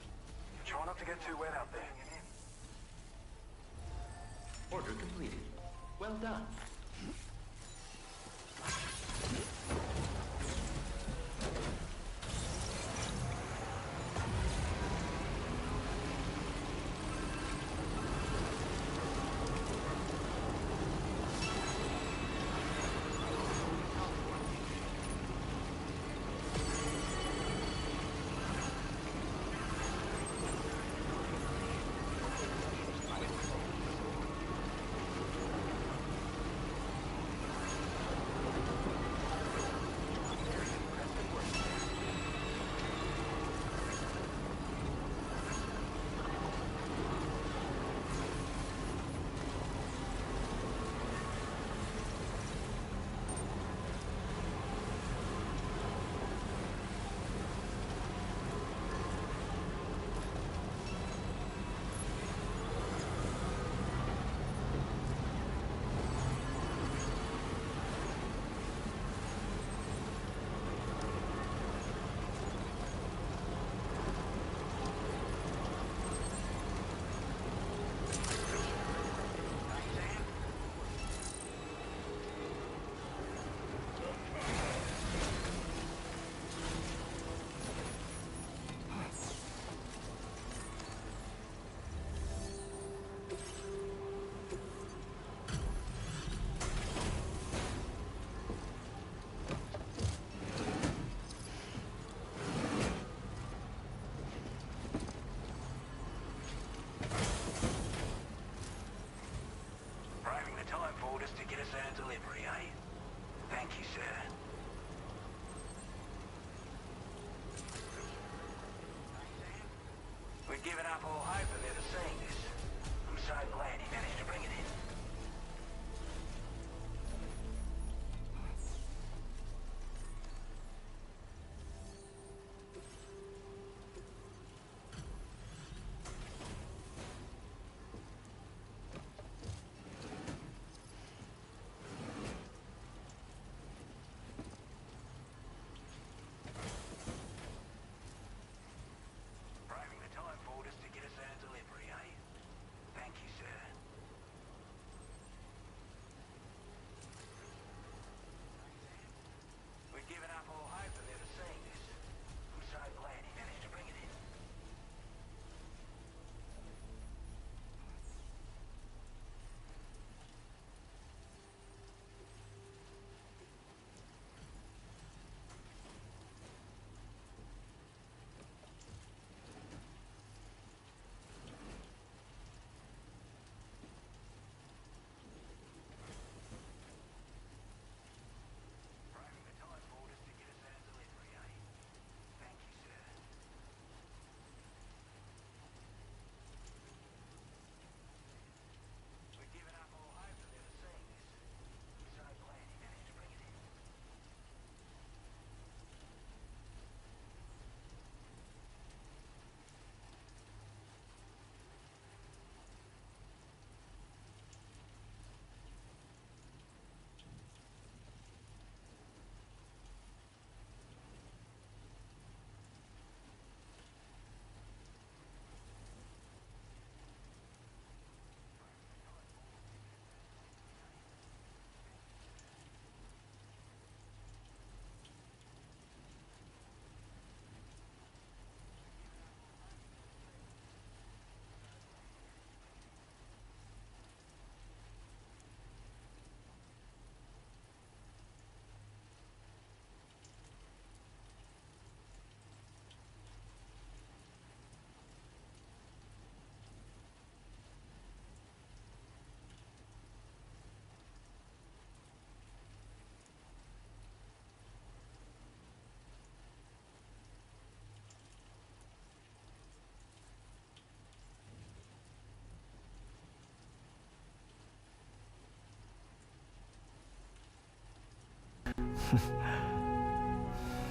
Try not to get too wet out there. Order completed. Well done. Braving the time for us to get us our delivery, eh? Thank you, sir. We'd given up all hope of ever seeing this. I'm so glad he managed to bring it in.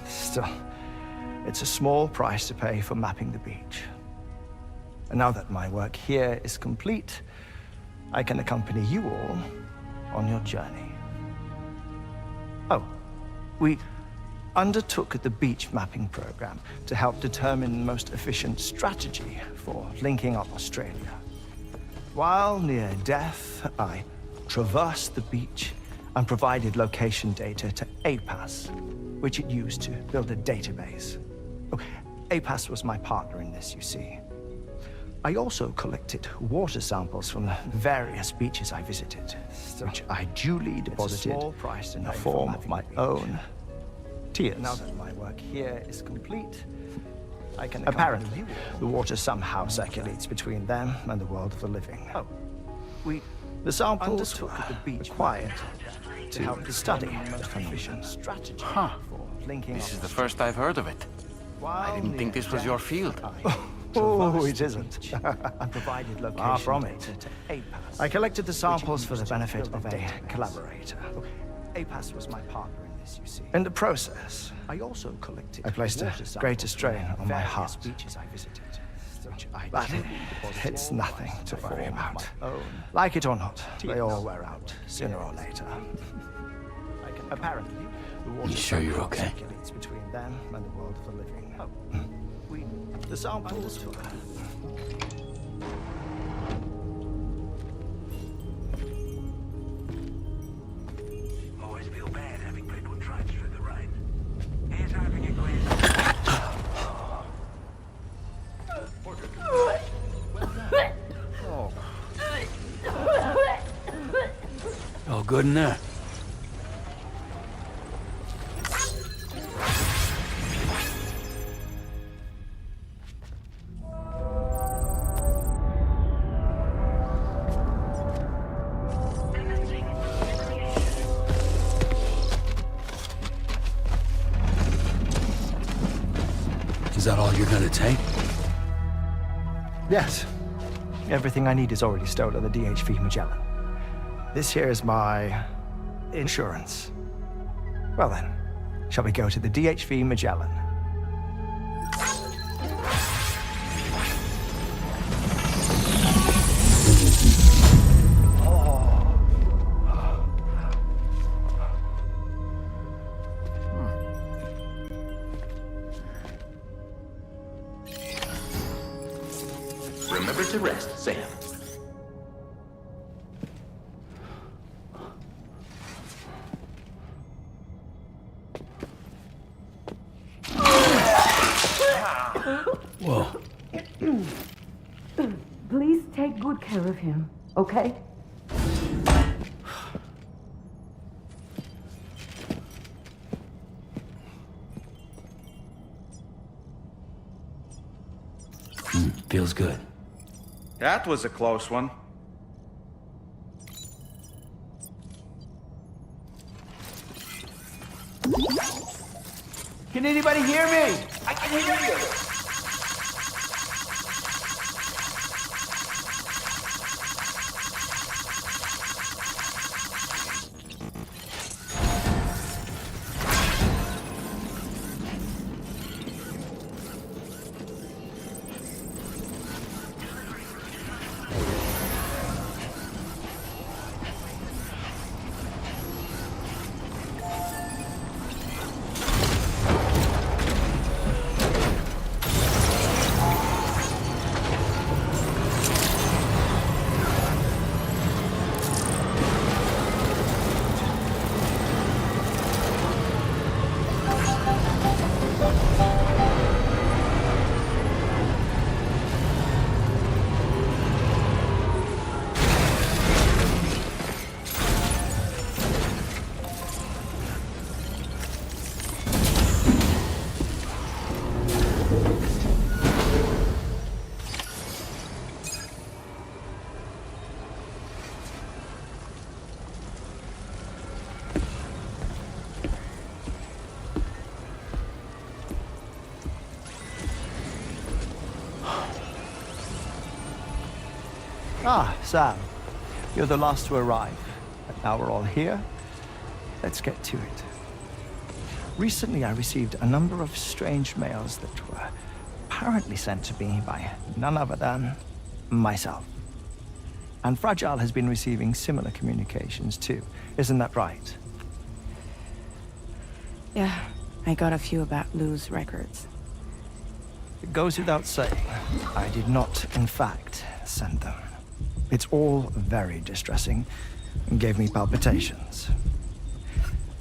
Still, it's a small price to pay for mapping the beach. And now that my work here is complete, I can accompany you all on your journey. Oh, we undertook the beach mapping program to help determine the most efficient strategy for linking up Australia. While near death, I traversed the beach and provided location data to APAS, which it used to build a database. Oh, APAS was my partner in this, you see. I also collected water samples from the various beaches I visited, which I duly deposited in the form of my own tears. Now that my work here is complete, I can apparently, the water somehow circulates between them and the world of the living. Oh, the samples were required to help the study the most efficient strategy for linking This up is the first I've heard of it. I didn't think this was your field. Oh, it isn't. I provided location data to APAS. I collected the samples for the benefit of a collaborator. APAS was my partner in this, you see. In the process, I also collected. I placed a greater strain on my heart. Beaches I visited. But it's nothing to worry about. Like it or not, they all wear out sooner or later. Apparently, the water You sure you're okay? circulates between them and the world of the living. The samples were... Always feel bad having people trudge through the rain. Here's hoping it goes. All good in there? Commencing recreation. Is that all you're gonna take? Yes. Everything I need is already stored on the DHV Magellan. This here is my insurance. Well then, shall we go to the DHV Magellan? Remember to rest, Sam. Whoa. Please take good care of him, okay? Feels good. That was a close one. Can anybody hear me? I can hear you. Ah, Sam. You're the last to arrive. But now we're all here. Let's get to it. Recently, I received a number of strange mails that were apparently sent to me by none other than myself. And Fragile has been receiving similar communications too. Isn't that right? Yeah, I got a few about Lou's records. It goes without saying, I did not, in fact, send them. It's all very distressing and gave me palpitations.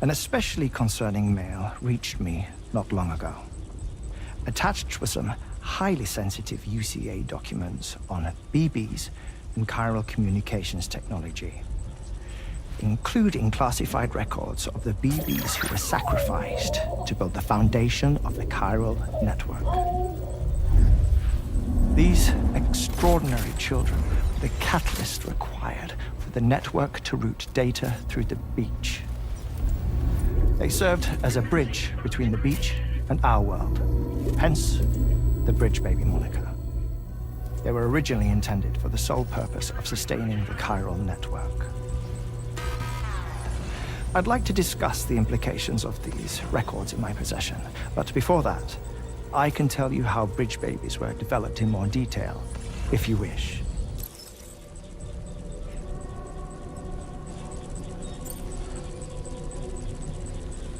An especially concerning mail reached me not long ago. Attached were some highly sensitive UCA documents on BBs and chiral communications technology, including classified records of the BBs who were sacrificed to build the foundation of the chiral network. These extraordinary children were the catalyst required for the network to route data through the beach. They served as a bridge between the beach and our world, hence the Bridge Baby moniker. They were originally intended for the sole purpose of sustaining the chiral network. I'd like to discuss the implications of these records in my possession, but before that, I can tell you how Bridge Babies were developed in more detail, if you wish.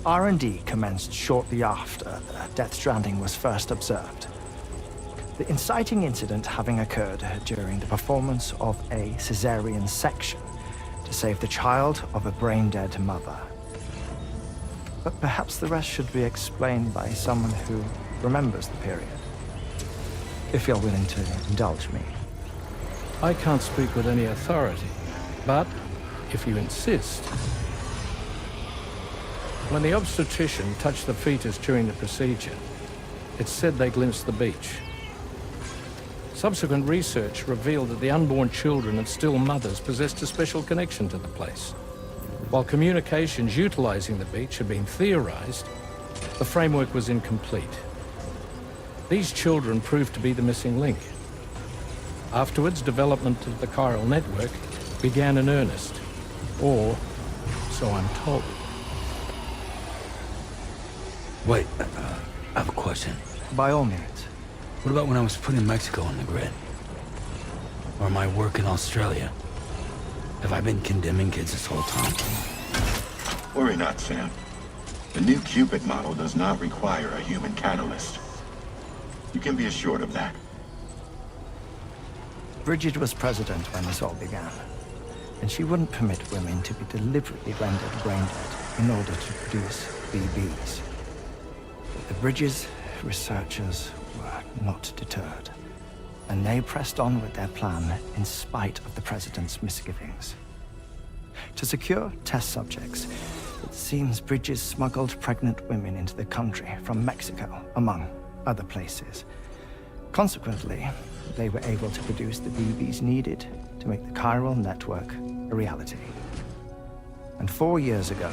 R&D commenced shortly after Death Stranding was first observed. The inciting incident having occurred during the performance of a cesarean section to save the child of a brain-dead mother. But perhaps the rest should be explained by someone who remembers the period. If you're willing to indulge me. I can't speak with any authority, but if you insist. When the obstetrician touched the fetus during the procedure, it's said they glimpsed the beach. Subsequent research revealed that the unborn children and still mothers possessed a special connection to the place. While communications utilizing the beach had been theorized, the framework was incomplete. These children proved to be the missing link. Afterwards, development of the chiral network began in earnest, or so I'm told. Wait, I have a question. By all means. What about when I was putting Mexico on the grid? Or my work in Australia? Have I been condemning kids this whole time? Worry not, Sam. The new Cupid model does not require a human catalyst. You can be assured of that. Bridget was president when this all began, and she wouldn't permit women to be deliberately rendered brain-dead in order to produce BBs. But the Bridges researchers were not deterred, and they pressed on with their plan in spite of the president's misgivings. To secure test subjects, it seems Bridges smuggled pregnant women into the country from Mexico, among other places. Consequently, they were able to produce the BBs needed to make the chiral network a reality. And 4 years ago,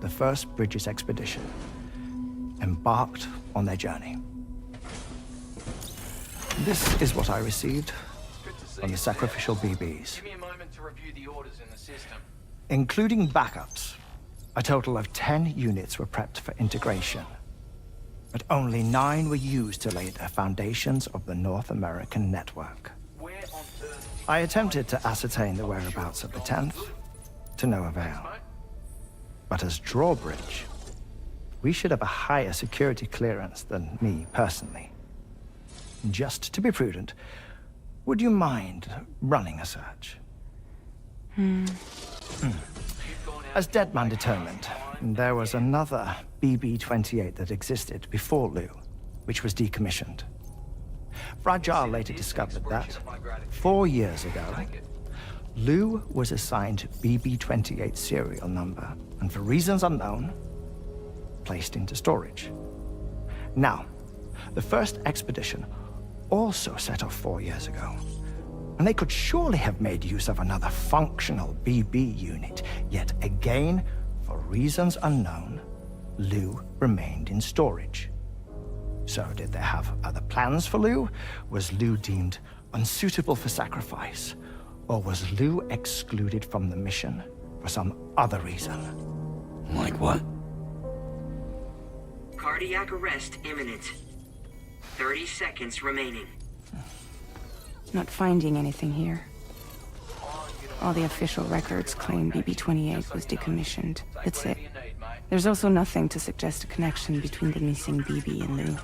the first Bridges expedition embarked on their journey. This is what I received from the sacrificial BBs. Give me a moment to review the orders in the system. Including backups, a total of 10 units were prepped for integration. But only 9 were used to lay the foundations of the North American network. I attempted to ascertain the whereabouts of the 10th, to no avail. But as drawbridge, we should have a higher security clearance than me personally. Just to be prudent, would you mind running a search? As Deadman determined, there was another BB-28 that existed before Lou, which was decommissioned. Fragile later discovered that, 4 years ago, Lou was assigned BB-28 serial number, and for reasons unknown, placed into storage. Now, the first expedition also set off 4 years ago, and they could surely have made use of another functional BB unit, yet again, for reasons unknown, Lou remained in storage. So did they have other plans for Lou? Was Lou deemed unsuitable for sacrifice? Or was Lou excluded from the mission for some other reason? Like what? Cardiac arrest imminent. 30 seconds remaining. Not finding anything here. All the official records claim BB-28 was decommissioned. That's it. There's also nothing to suggest a connection between the missing BB and Lou.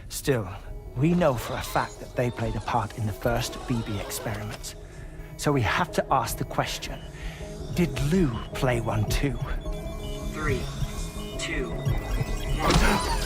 Still, we know for a fact that they played a part in the first BB experiments. So we have to ask the question, did Lou play one too? 3, 2, 1.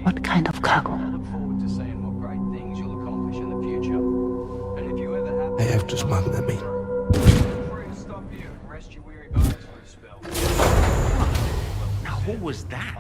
What kind of cargo? I have to smuggle them in. Now, what was that?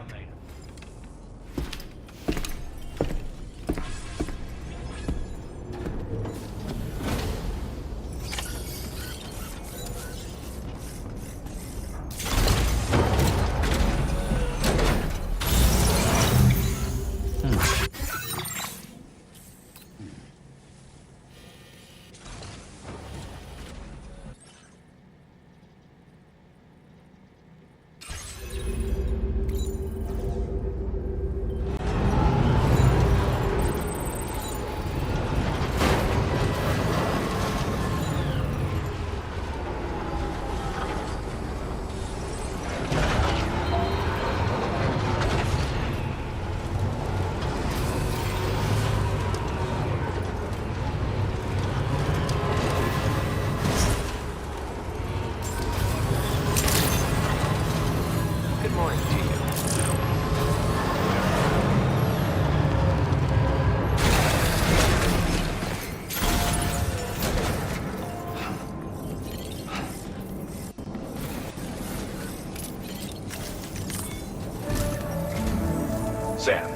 Sam,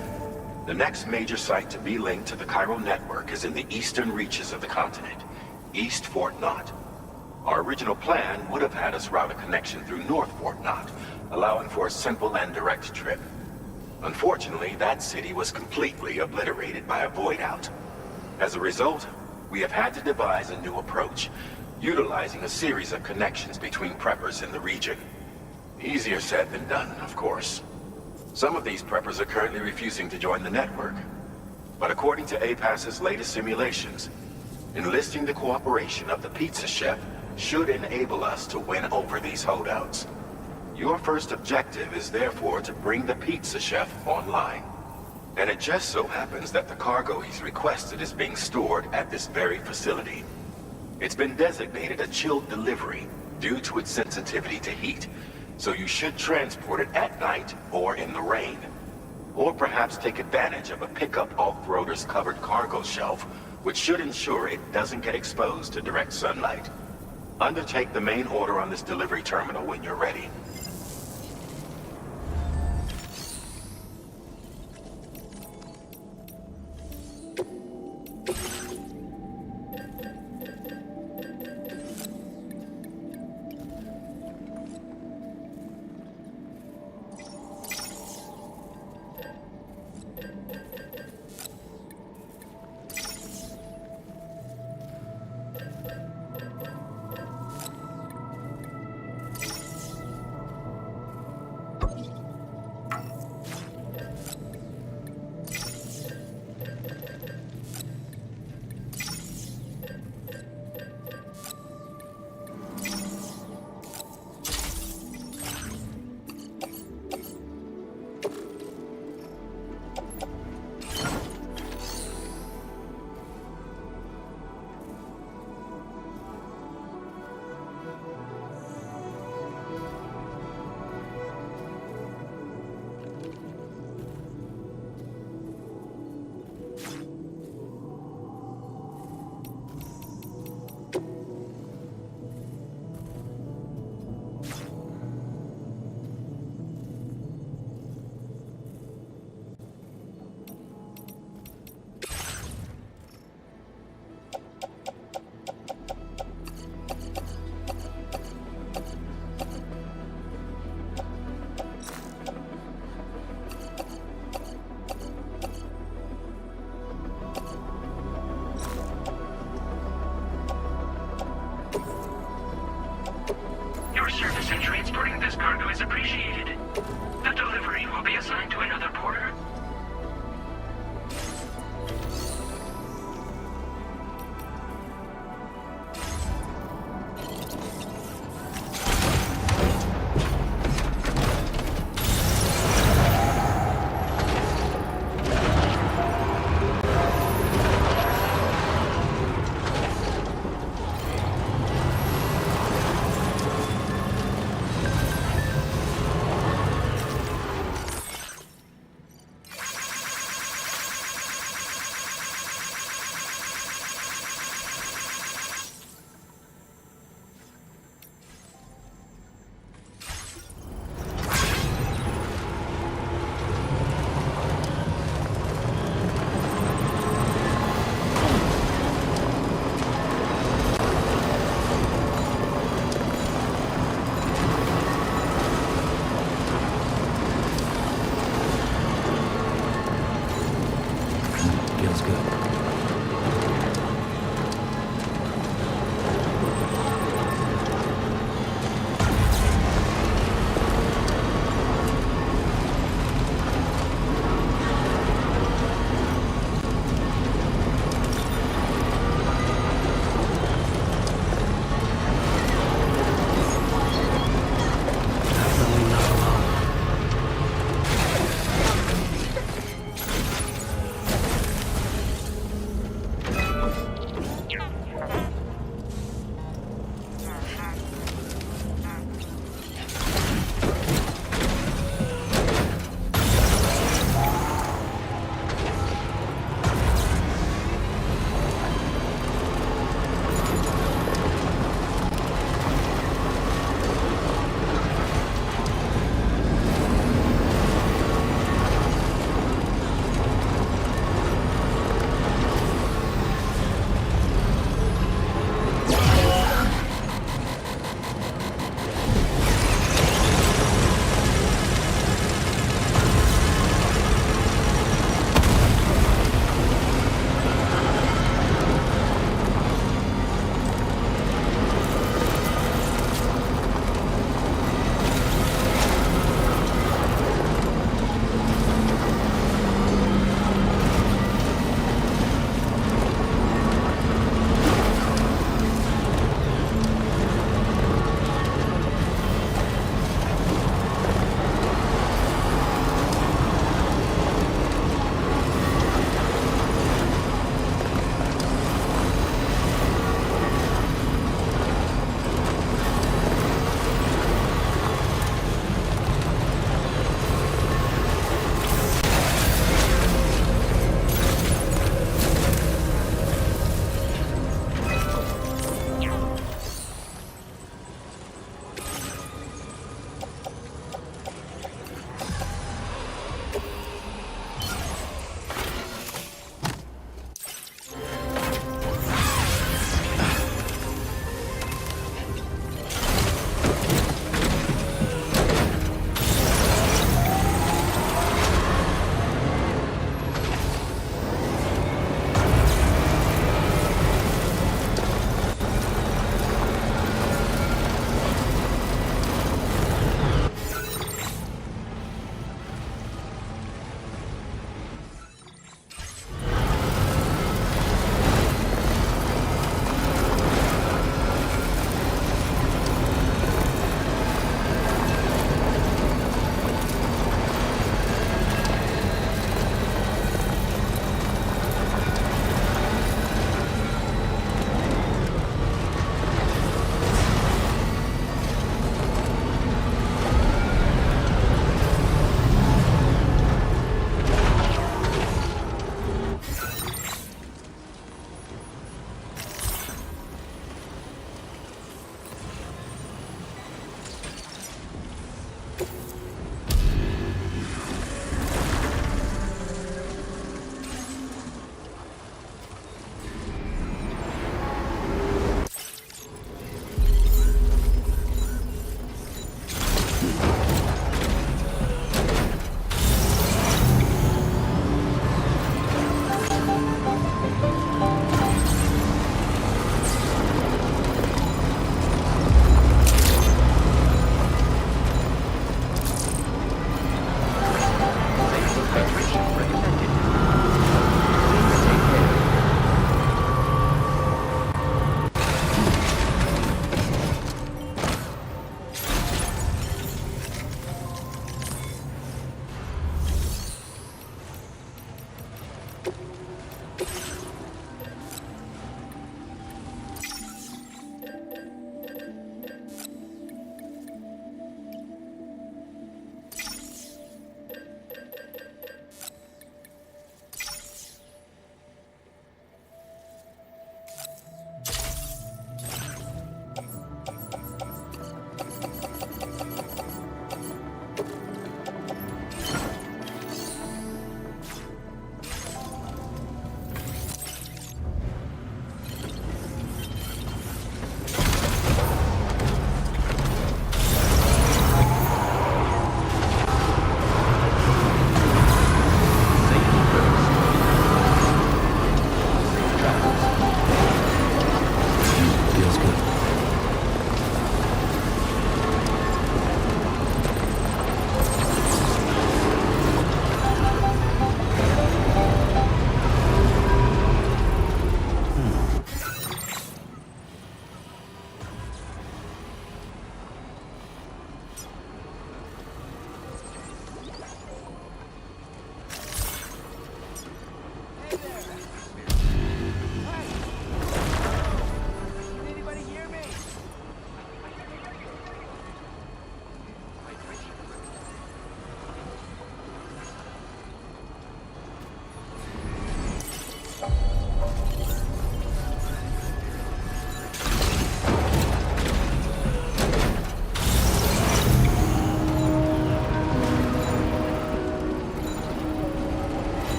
the next major site to be linked to the chiral network is in the eastern reaches of the continent, East Fort Knott. Our original plan would have had us route a connection through North Fort Knott, allowing for a simple and direct trip. Unfortunately, that city was completely obliterated by a void out. As a result, we have had to devise a new approach, utilizing a series of connections between preppers in the region. Easier said than done, of course. Some of these preppers are currently refusing to join the network. But according to APAS's latest simulations, enlisting the cooperation of the pizza chef should enable us to win over these holdouts. Your first objective is therefore to bring the pizza chef online. And it just so happens that the cargo he's requested is being stored at this very facility. It's been designated a chilled delivery due to its sensitivity to heat, so you should transport it at night or in the rain. Or perhaps take advantage of a pickup off-roader's covered cargo shelf, which should ensure it doesn't get exposed to direct sunlight. Undertake the main order on this delivery terminal when you're ready. Your service in transporting this cargo is appreciated. The delivery will be assigned to another porter.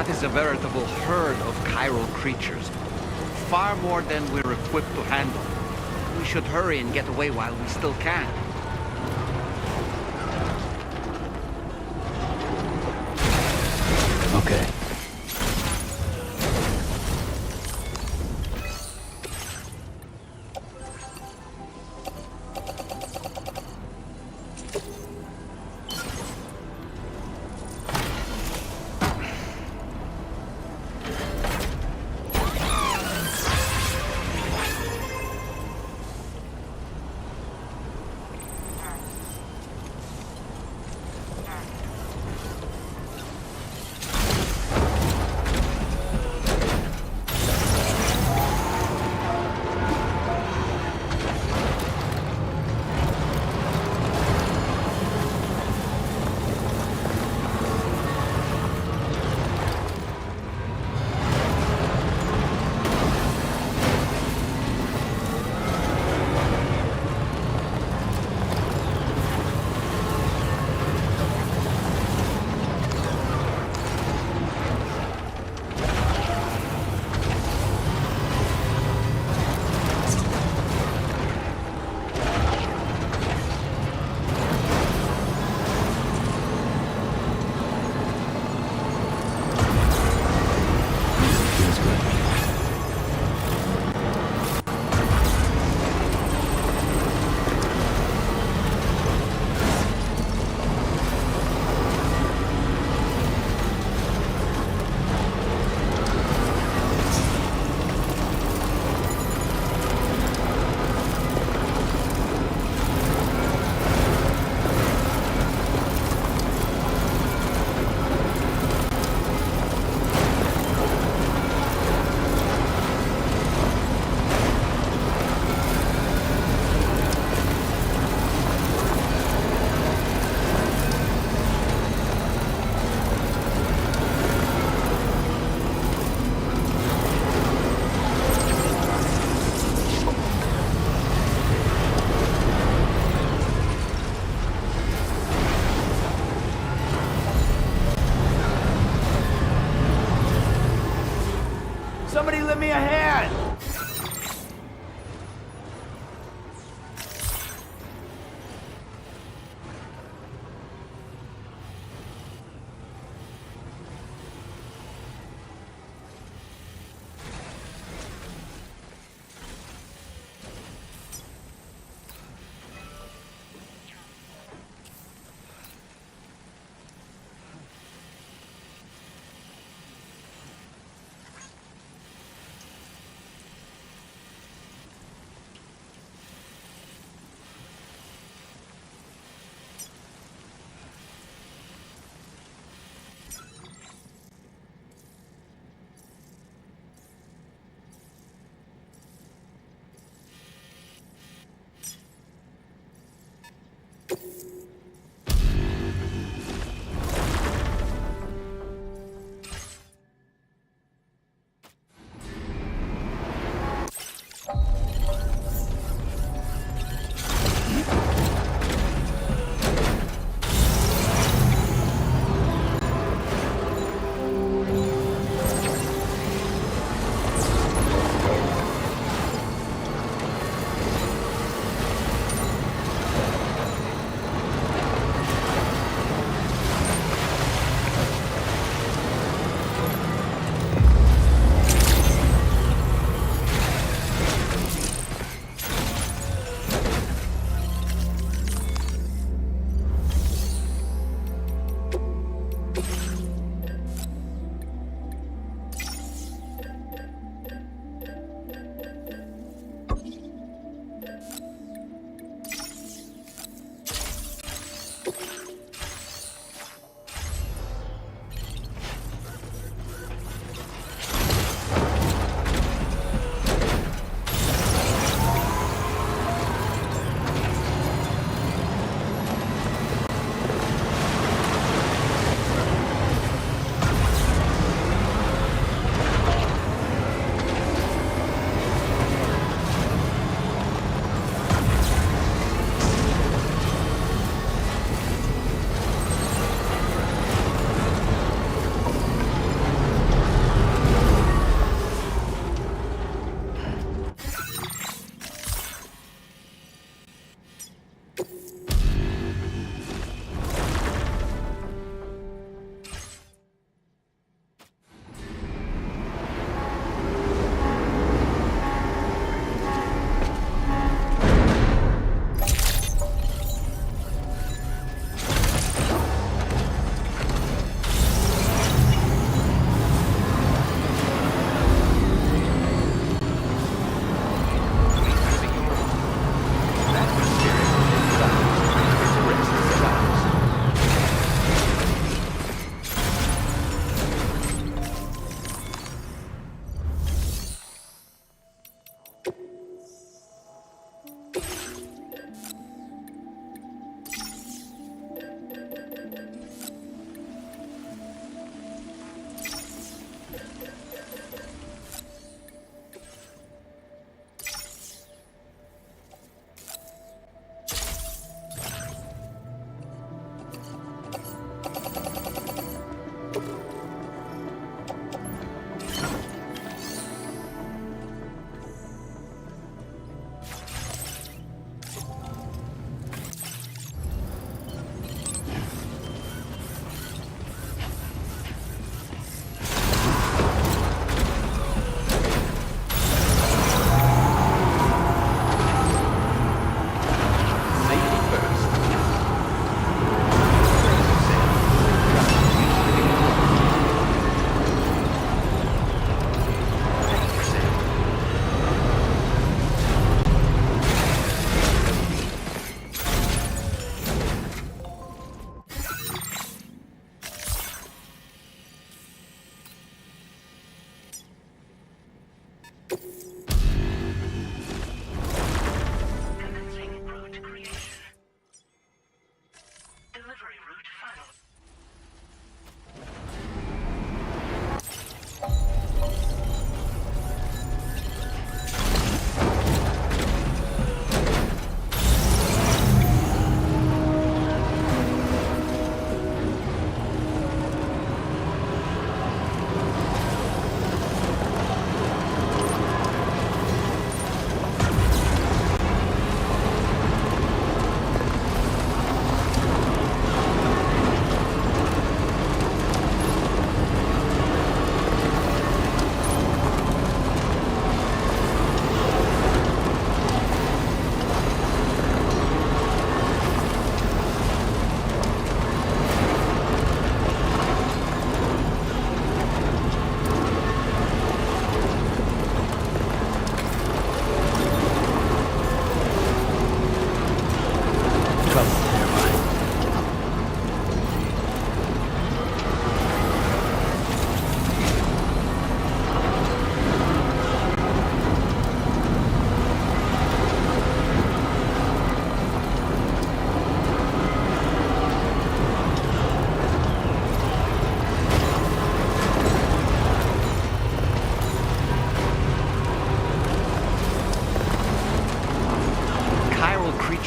That is a veritable herd of chiral creatures. Far more than we're equipped to handle. We should hurry and get away while we still can. Okay.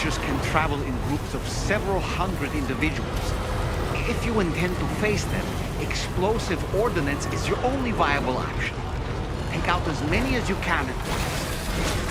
creatures can travel in groups of several hundred individuals. If you intend to face them, explosive ordnance is your only viable option. Take out as many as you can at once.